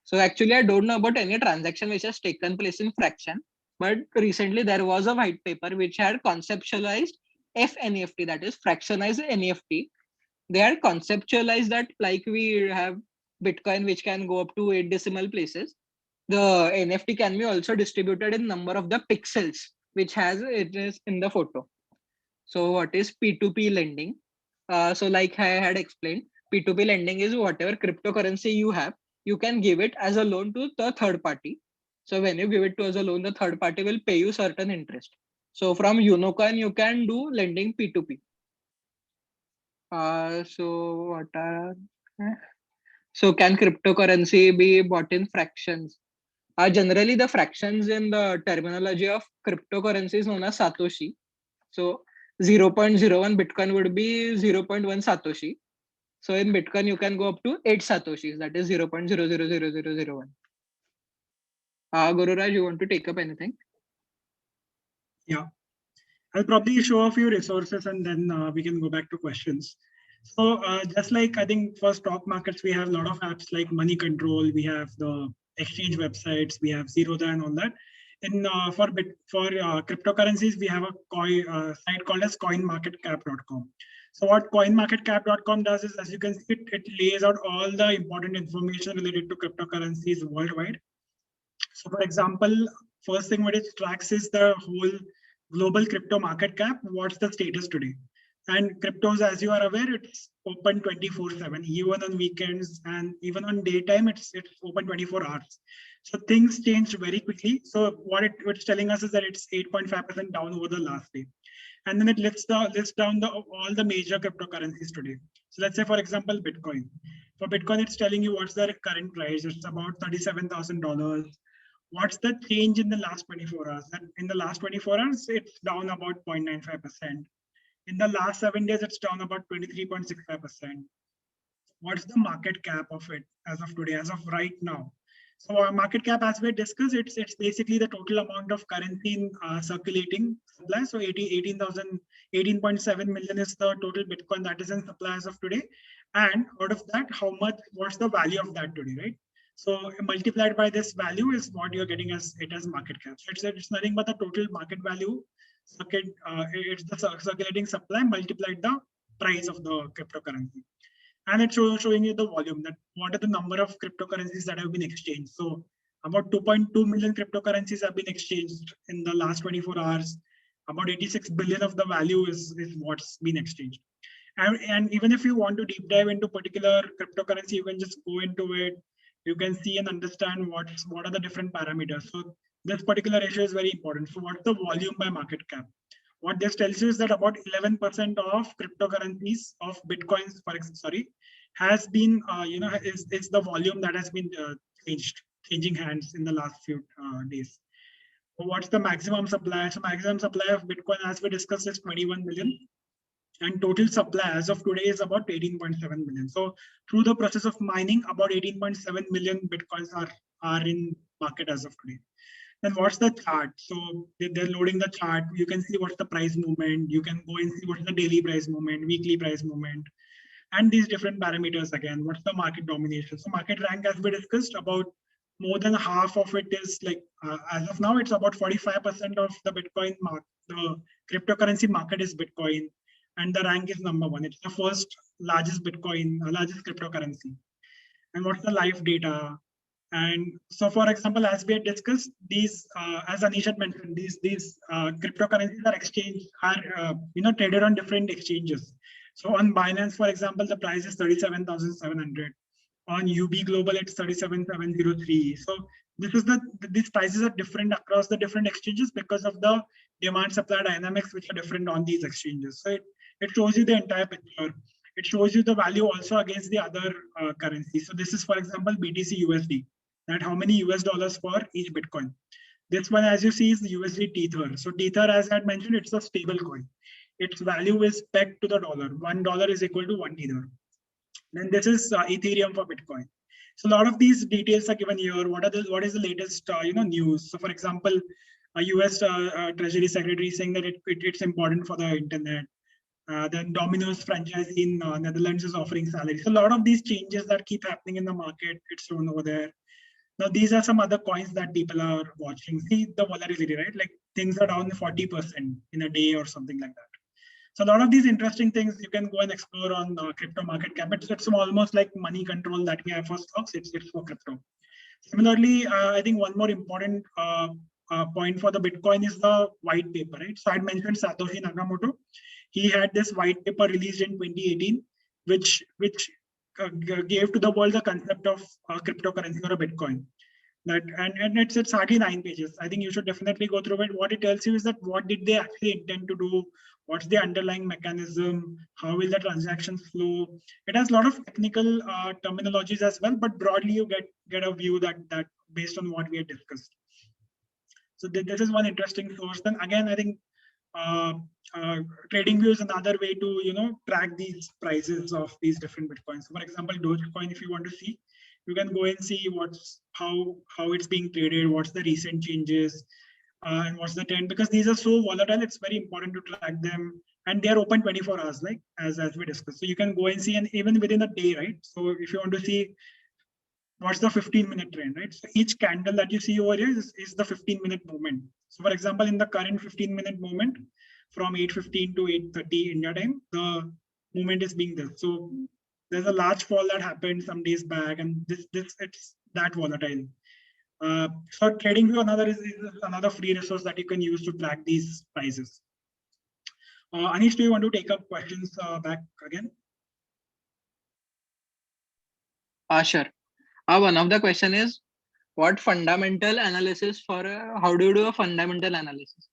So actually, I don't know about any transaction which has taken place in fraction, but recently there was a white paper which had conceptualized FNEFT, that is fractionized NFT. They had conceptualized that, like we have Bitcoin, which can go up to 8 decimal places. The NFT can be also distributed in number of the pixels, which it is in the photo. So what is P2p lending? So like I had explained, P2p lending is whatever cryptocurrency you have, you can give it as a loan to the third party. So when you give it to as a loan, the third party will pay you certain interest. So from Unicoin, you can do lending P2P. So what are so can cryptocurrency be bought in fractions? Generally, the fractions in the terminology of cryptocurrency is known as Satoshi. So 0.01 Bitcoin would be 0.1 Satoshi. So in Bitcoin, you can go up to 8 Satoshis, that is 0.000001. Gururaj, you want to take up anything? Yeah, I'll probably show a few resources and then we can go back to questions. So just like I think for stock markets, we have a lot of apps like Money Control, we have the exchange websites, we have Zerodha and all that. And for cryptocurrencies, we have a site called as Coinmarketcap.com. So what Coinmarketcap.com does is, as you can see, it lays out all the important information related to cryptocurrencies worldwide. So for example, first thing what it tracks is the whole global crypto market cap. What's the status today? And cryptos, as you are aware, it's open 24/7, even on weekends and even on daytime, it's open 24 hours. So things change very quickly. So what it's telling us is that it's 8.5% down over the last day. And then it lists down all the major cryptocurrencies today. So let's say, for example, Bitcoin. For Bitcoin, it's telling you what's the current price. It's about $37,000. What's the change in the last 24 hours? And in the last 24 hours, it's down about 0.95%. In the last 7 days, it's down about 23.65%. What's the market cap of it as of today, as of right now? So our market cap, as we discussed, it's basically the total amount of currency in circulating supply. So 18.7 million is the total Bitcoin that is in supply as of today. And out of that, what's the value of that today, right? So multiplied by this value is what you're getting as market cap. So it's nothing but the total market value. It's the circulating supply multiplied the price of the cryptocurrency. And it's showing you the volume, that what are the number of cryptocurrencies that have been exchanged. So about 2.2 million cryptocurrencies have been exchanged in the last 24 hours. About 86 billion of the value is what's been exchanged. And even if you want to deep dive into particular cryptocurrency, you can just go into it. You can see and understand what are the different parameters. So this particular ratio is very important. So what's the volume by market cap? What this tells you is that about 11% of cryptocurrencies of Bitcoins, has been, is the volume that has been changing hands in the last few days. So what's the maximum supply? So maximum supply of Bitcoin, as we discussed, is 21 million. And total supply as of today is about 18.7 million. So through the process of mining, about 18.7 million Bitcoins are in market as of today. Then what's the chart? So they're loading the chart. You can see what's the price movement. You can go and see what's the daily price movement, weekly price movement, and these different parameters again. What's the market domination? So market rank, as we discussed, about more than half of it is like, as of now, it's about 45% of the Bitcoin market. The cryptocurrency market is Bitcoin, and the rank is number 1. It's the first largest largest cryptocurrency. And what's the live data? And so, for example, as we had discussed, these, as Anish had mentioned, these cryptocurrencies are traded on different exchanges. So on Binance, for example, the price is 37,700. On UB Global, it's 37,703. So these prices are different across the different exchanges because of the demand supply dynamics, which are different on these exchanges. So it shows you the entire picture. It shows you the value also against the other currencies. So this is, for example, BTC USD, that how many US dollars for each Bitcoin. This one, as you see, is the USD Tether. So Tether, as I had mentioned, it's a stable coin. Its value is pegged to the dollar. $1 is equal to 1 Tether. Then this is Ethereum for Bitcoin. So a lot of these details are given here. What is the latest news? So for example, a US Treasury Secretary saying that it's important for the internet. Then Domino's franchise in Netherlands is offering salaries. So a lot of these changes that keep happening in the market, it's shown over there. Now, these are some other coins that people are watching. See the volatility, right? Like things are down 40% in a day or something like that. So a lot of these interesting things you can go and explore on crypto market cap. It's almost like money control that we have for stocks. It's for crypto. Similarly, I think one more important point for the Bitcoin is the white paper, right? So I had mentioned Satoshi Nakamoto. He had this white paper released in 2018, which gave to the world the concept of cryptocurrency or a Bitcoin. And it's hardly 9 pages. I think you should definitely go through it. What it tells you is that what did they actually intend to do? What's the underlying mechanism? How will the transactions flow? It has a lot of technical terminologies as well, but broadly you get a view that based on what we had discussed. So this is one interesting source. Then again, I think uh, TradingView is another way to track these prices of these different bitcoins. So for example, Dogecoin, if you want to see, you can go and see how it's being traded, what's the recent changes, and what's the trend. Because these are so volatile, it's very important to track them, and they are open 24 hours, like as we discussed. So you can go and see, and even within a day, right? So if you want to see what's the 15-minute trend, right? So each candle that you see over here is the 15-minute movement. So for example, in the current 15-minute movement from 8:15 to 8:30 India time, the movement is being this. So there's a large fall that happened some days back, and this it's that volatile. So TradingView is another free resource that you can use to track these prices. Anish, do you want to take up questions back again? Sure. One of the question is, what fundamental analysis for how do you do a fundamental analysis?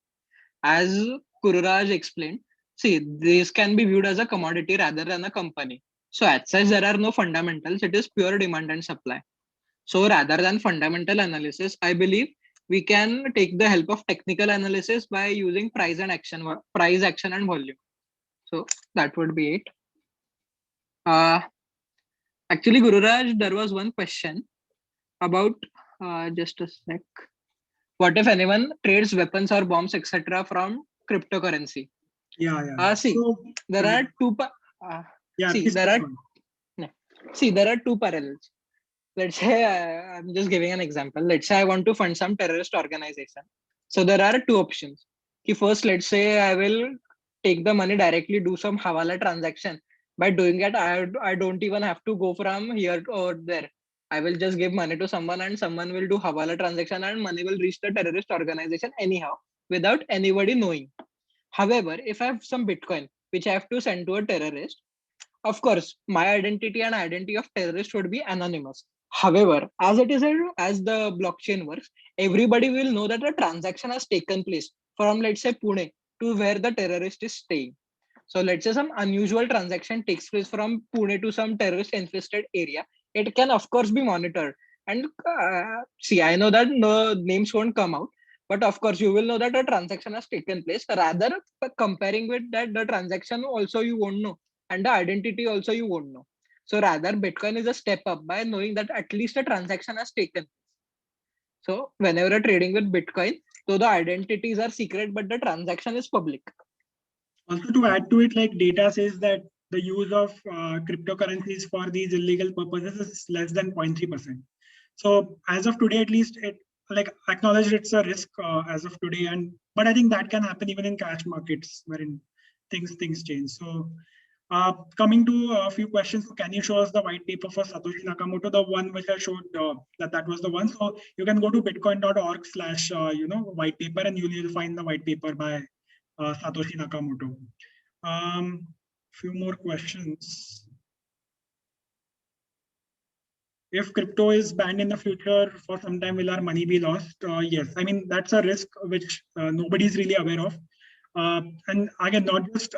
As Gururaj explained, see, this can be viewed as a commodity rather than a company. So as such, there are no fundamentals. It is pure demand and supply. So rather than fundamental analysis, I believe we can take the help of technical analysis by using price, action, and volume. So that would be it. Actually, Gururaj, there was one question about just a sec. What if anyone trades weapons or bombs, etc., from cryptocurrency? Yeah. See, so, there are two. Yeah. See, there are two parallels. Let's say I'm just giving an example. Let's say I want to fund some terrorist organization. So there are two options. First, let's say I will take the money directly, do some Hawala transaction. By doing it, I don't even have to go from here or there. I will just give money to someone and someone will do Hawala transaction and money will reach the terrorist organization anyhow without anybody knowing. However, if I have some Bitcoin, which I have to send to a terrorist, of course, my identity and identity of terrorist would be anonymous. However, as the blockchain works, everybody will know that a transaction has taken place from, let's say, Pune to where the terrorist is staying. So let's say some unusual transaction takes place from Pune to some terrorist infested area. It can, of course, be monitored. And see, I know that no names won't come out, but of course, you will know that a transaction has taken place. Rather, comparing with that, the transaction also you won't know, and the identity also you won't know. So rather, Bitcoin is a step up by knowing that at least a transaction has taken place. So whenever you're trading with Bitcoin, though the identities are secret, but the transaction is public. Also, to add to it, like data says that the use of cryptocurrencies for these illegal purposes is less than 0.3%. So as of today, at least, it like acknowledged it's a risk as of today, but I think that can happen even in cash markets wherein things change. So coming to a few questions, can you show us the white paper for Satoshi Nakamoto, the one which I showed that was the one. So you can go to bitcoin.org/white paper and you'll find the white paper by Satoshi Nakamoto. Few more questions. If crypto is banned in the future for some time, will our money be lost? Yes, I mean that's a risk which nobody is really aware of. And again, not just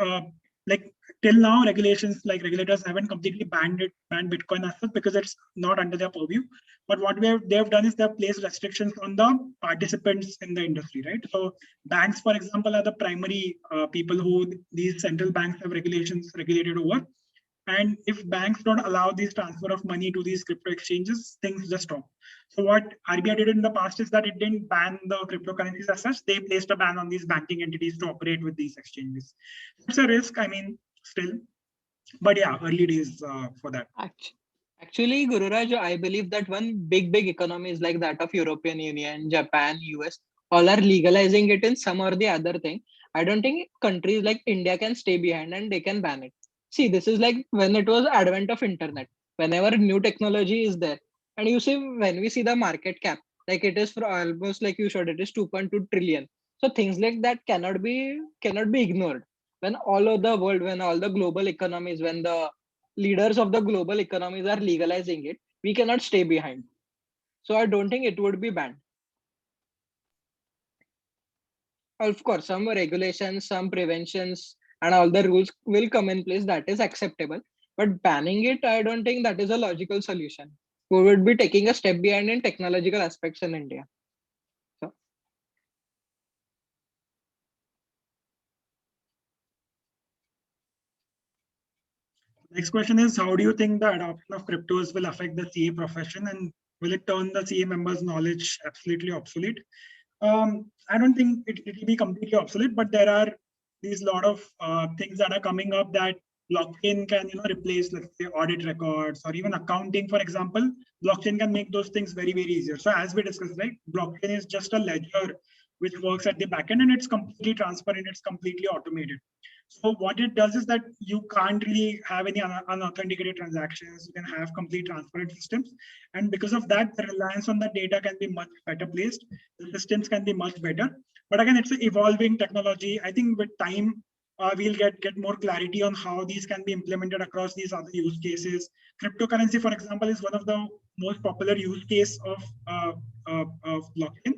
like till now, regulators haven't completely banned Bitcoin as such because it's not under their purview. But what they've done is they've placed restrictions on the participants in the industry, right? So banks, for example, are the primary people who these central banks have regulated over. And if banks don't allow this transfer of money to these crypto exchanges, things just stop. So what RBI did in the past is that it didn't ban the cryptocurrencies as such. They placed a ban on these banking entities to operate with these exchanges. It's a risk, I mean, still. But yeah, early days for that. Actually, Gururaj, I believe that one big economies like that of European Union, Japan, US, all are legalizing it in some or the other thing. I don't think countries like India can stay behind and they can ban it. See, this is like when it was advent of internet. Whenever new technology is there, and you see when we see the market cap, like it is for almost like you showed, it is 2.2 trillion. So things like that cannot be ignored. When all of the world, when all the global economies, when the leaders of the global economies are legalizing it, we cannot stay behind. So I don't think it would be banned. Of course, some regulations, some preventions, and all the rules will come in place. That is acceptable. But banning it, I don't think that is a logical solution. We would be taking a step behind in technological aspects in India. So, Next question is, how do you think the adoption of cryptos will affect the CA profession, and will it turn the CA members' knowledge absolutely obsolete? I don't think it will be completely obsolete, but there are these lot of things that are coming up that blockchain can replace, let's say, audit records or even accounting, for example. Blockchain can make those things very, very easier. So as we discussed, right, blockchain is just a ledger which works at the back end, and it's completely transparent, it's completely automated. So what it does is that you can't really have any unauthenticated transactions. You can have complete transparent systems. And because of that, the reliance on the data can be much better placed. The systems can be much better. But again, it's an evolving technology. I think with time, we'll get more clarity on how these can be implemented across these other use cases. Cryptocurrency, for example, is one of the most popular use case of blockchain.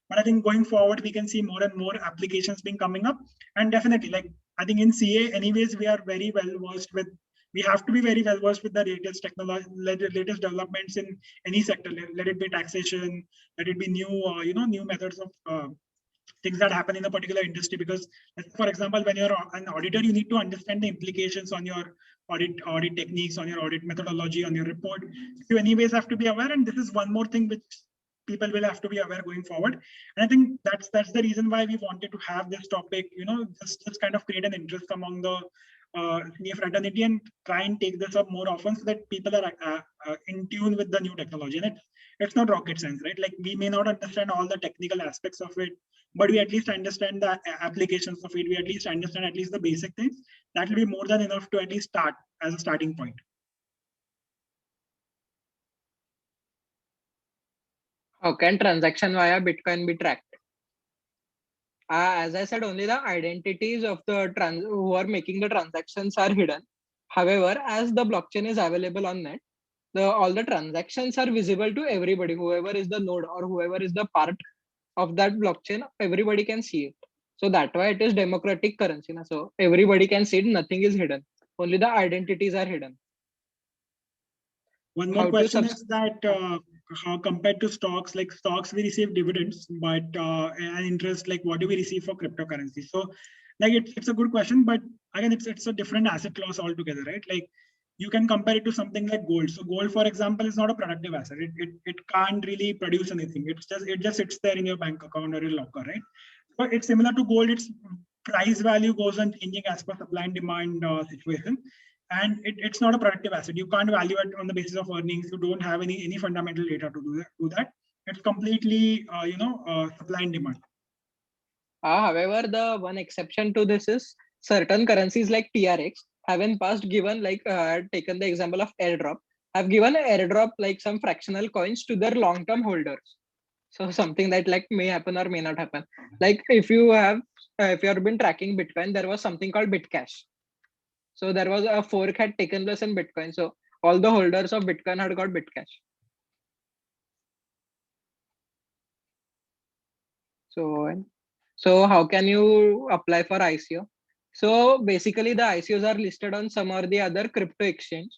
But I think going forward, we can see more and more applications being coming up. And definitely, like I think in CA, anyways, we are very well versed with. We have to be very well versed with the latest technology, latest developments in any sector. Let it be taxation, let it be new, new methods of things that happen in a particular industry. Because, for example, when you're an auditor, you need to understand the implications on your audit techniques, on your audit methodology, on your report. You anyways have to be aware. And this is one more thing which people will have to be aware going forward. And I think that's the reason why we wanted to have this topic, just kind of create an interest among the CA fraternity and try and take this up more often so that people are in tune with the new technology. And it's not rocket science, right? Like we may not understand all the technical aspects of it, but we at least understand the applications of it. We at least understand at least the basic things. That will be more than enough to at least start as a starting point. how can transaction via Bitcoin be tracked? As I said, only the identities of the who are making the transactions are hidden. However, as the blockchain is available on net, all the transactions are visible to everybody, whoever is the node or whoever is the part of that blockchain, everybody can see it. So that's why it is democratic currency. So everybody can see it, nothing is hidden. Only the identities are hidden. One more question is that how compared to stocks, like stocks, we receive dividends, but an interest, like what do we receive for cryptocurrency? So like it's a good question, but again, it's a different asset class altogether, right? Like you can compare it to something like gold. So gold, for example, is not a productive asset. It can't really produce anything. It just sits there in your bank account or your locker, right? So it's similar to gold. Its price value goes on changing as per supply and demand situation. And it's not a productive asset. You can't value it on the basis of earnings. You don't have any fundamental data to do that. It's completely supply and demand. However, the one exception to this is certain currencies like TRX have in past given, like taken the example of airdrop, have given airdrop like some fractional coins to their long-term holders. So something that like may happen or may not happen. Like if you have been tracking Bitcoin, there was something called Bitcash. So there was a fork had taken place in Bitcoin. So all the holders of Bitcoin had got Bitcash. So how can you apply for ICO? So basically the ICOs are listed on some or the other crypto exchange.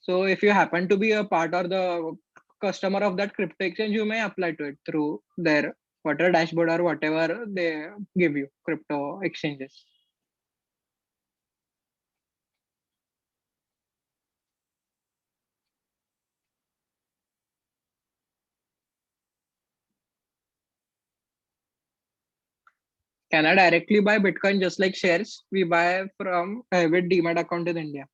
So if you happen to be a part or the customer of that crypto exchange, you may apply to it through their whatever dashboard or whatever they give you, crypto exchanges. Can I directly buy Bitcoin just like shares we buy from with Demat account in India?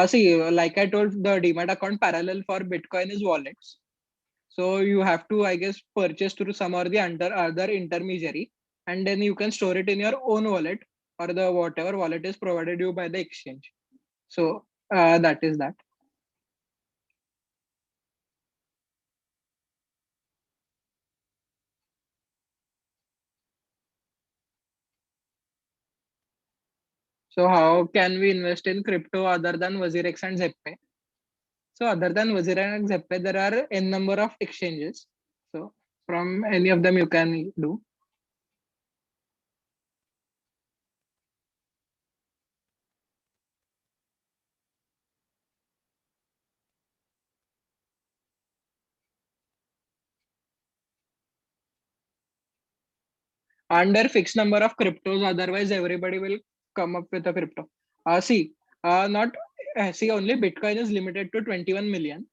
See, like I told, the Demat account parallel for Bitcoin is wallets. So you have to, I guess, purchase through some or the other intermediary, and then you can store it in your own wallet or the whatever wallet is provided you by the exchange. So that is that. So how can we invest in crypto other than WazirX and ZepPay? So other than Wazira and Zeppe, there are n number of exchanges. So from any of them you can do. Under fixed number of cryptos, otherwise everybody will come up with a crypto. Not see, only Bitcoin is limited to 21 million.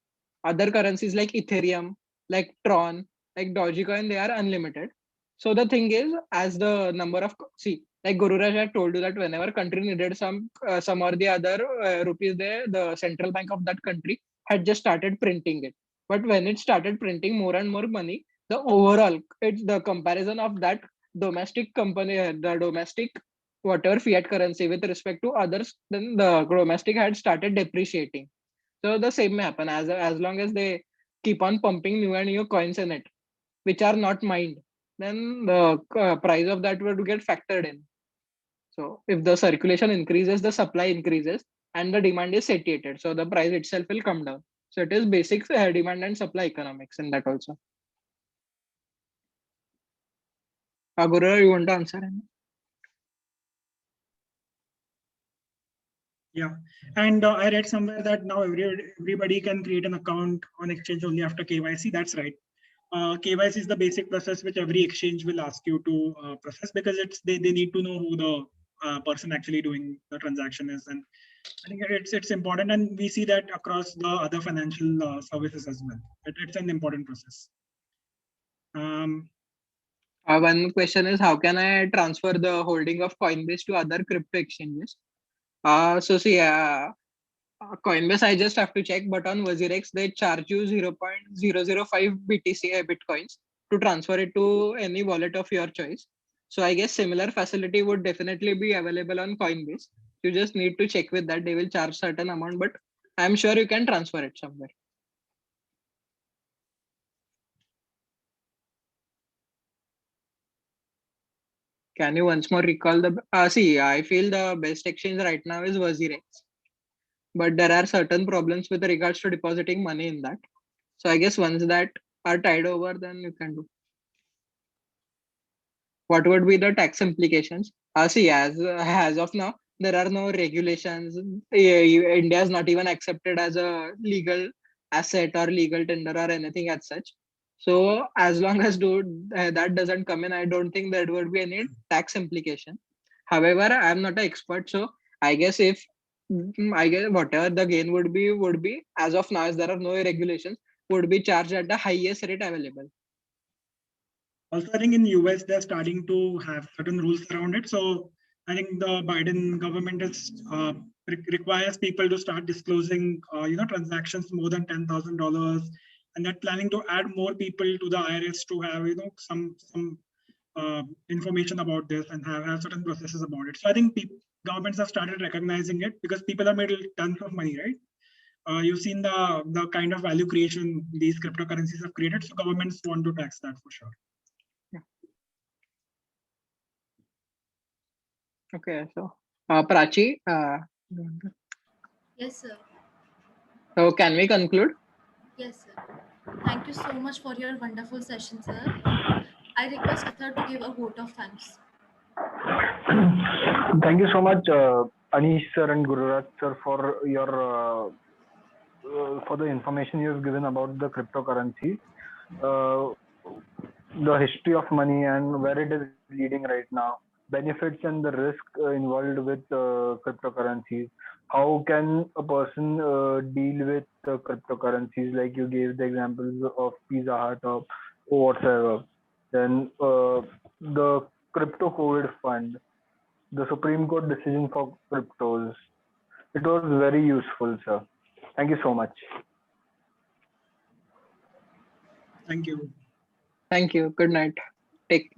Other currencies like Ethereum, like Tron, like Dogecoin, they are unlimited. So the thing is, as the number of like Gururaj had told you that whenever country needed some or the other rupees, there the central bank of that country had just started printing it. But when it started printing more and more money, the overall it's the comparison of that domestic company, the domestic whatever fiat currency with respect to others, then the domestic had started depreciating. So the same may happen as long as they keep on pumping new and new coins in it, which are not mined, then the price of that would get factored in. So if the circulation increases, the supply increases, and the demand is satiated, so the price itself will come down. So it is basic demand and supply economics in that also. Guru, you want to answer? Yeah, and I read somewhere that now everybody can create an account on exchange only after KYC. That's right. KYC is the basic process which every exchange will ask you to process, because they need to know who the person actually doing the transaction is, and I think it's important, and we see that across the other financial services as well. It's an important process. One question is, how can I transfer the holding of Coinbase to other crypto exchanges? Coinbase, I just have to check, but on WazirX, they charge you 0.005 BTC Bitcoins to transfer it to any wallet of your choice. So I guess similar facility would definitely be available on Coinbase. You just need to check with that. They will charge certain amount, but I'm sure you can transfer it somewhere. Can you once more recall the? I feel the best exchange right now is WazirX, but there are certain problems with regards to depositing money in that. So I guess once that are tied over, then you can do. What would be the tax implications? As of now, there are no regulations. India is not even accepted as a legal asset or legal tender or anything as such. So as long as that doesn't come in, I don't think there would be any tax implication. However, I'm not an expert, so I guess I guess whatever the gain would be as of now, as there are no regulations, would be charged at the highest rate available. Also, I think in US they're starting to have certain rules around it. So I think the Biden government is requires people to start disclosing, transactions more than $10,000, and they're planning to add more people to the IRS to have, some information about this and have certain processes about it. So I think governments have started recognizing it because people have made tons of money, right? You've seen the kind of value creation these cryptocurrencies have created. So governments want to tax that for sure. Okay, so Prachi, Yes, sir. so can we conclude? Yes, sir. Thank you so much for your wonderful session, sir. I request Athar to give a vote of thanks. Thank you so much, Anish sir and Gururaj sir, for your for the information you've given about the cryptocurrency, the history of money and where it is leading right now, benefits and the risk involved with cryptocurrencies. How can a person deal with cryptocurrencies? Like you gave the examples of Pizza Hut or whatsoever. Then the crypto COVID fund, the Supreme Court decision for cryptos. It was very useful, sir. Thank you so much. Thank you. Thank you. Good night. Take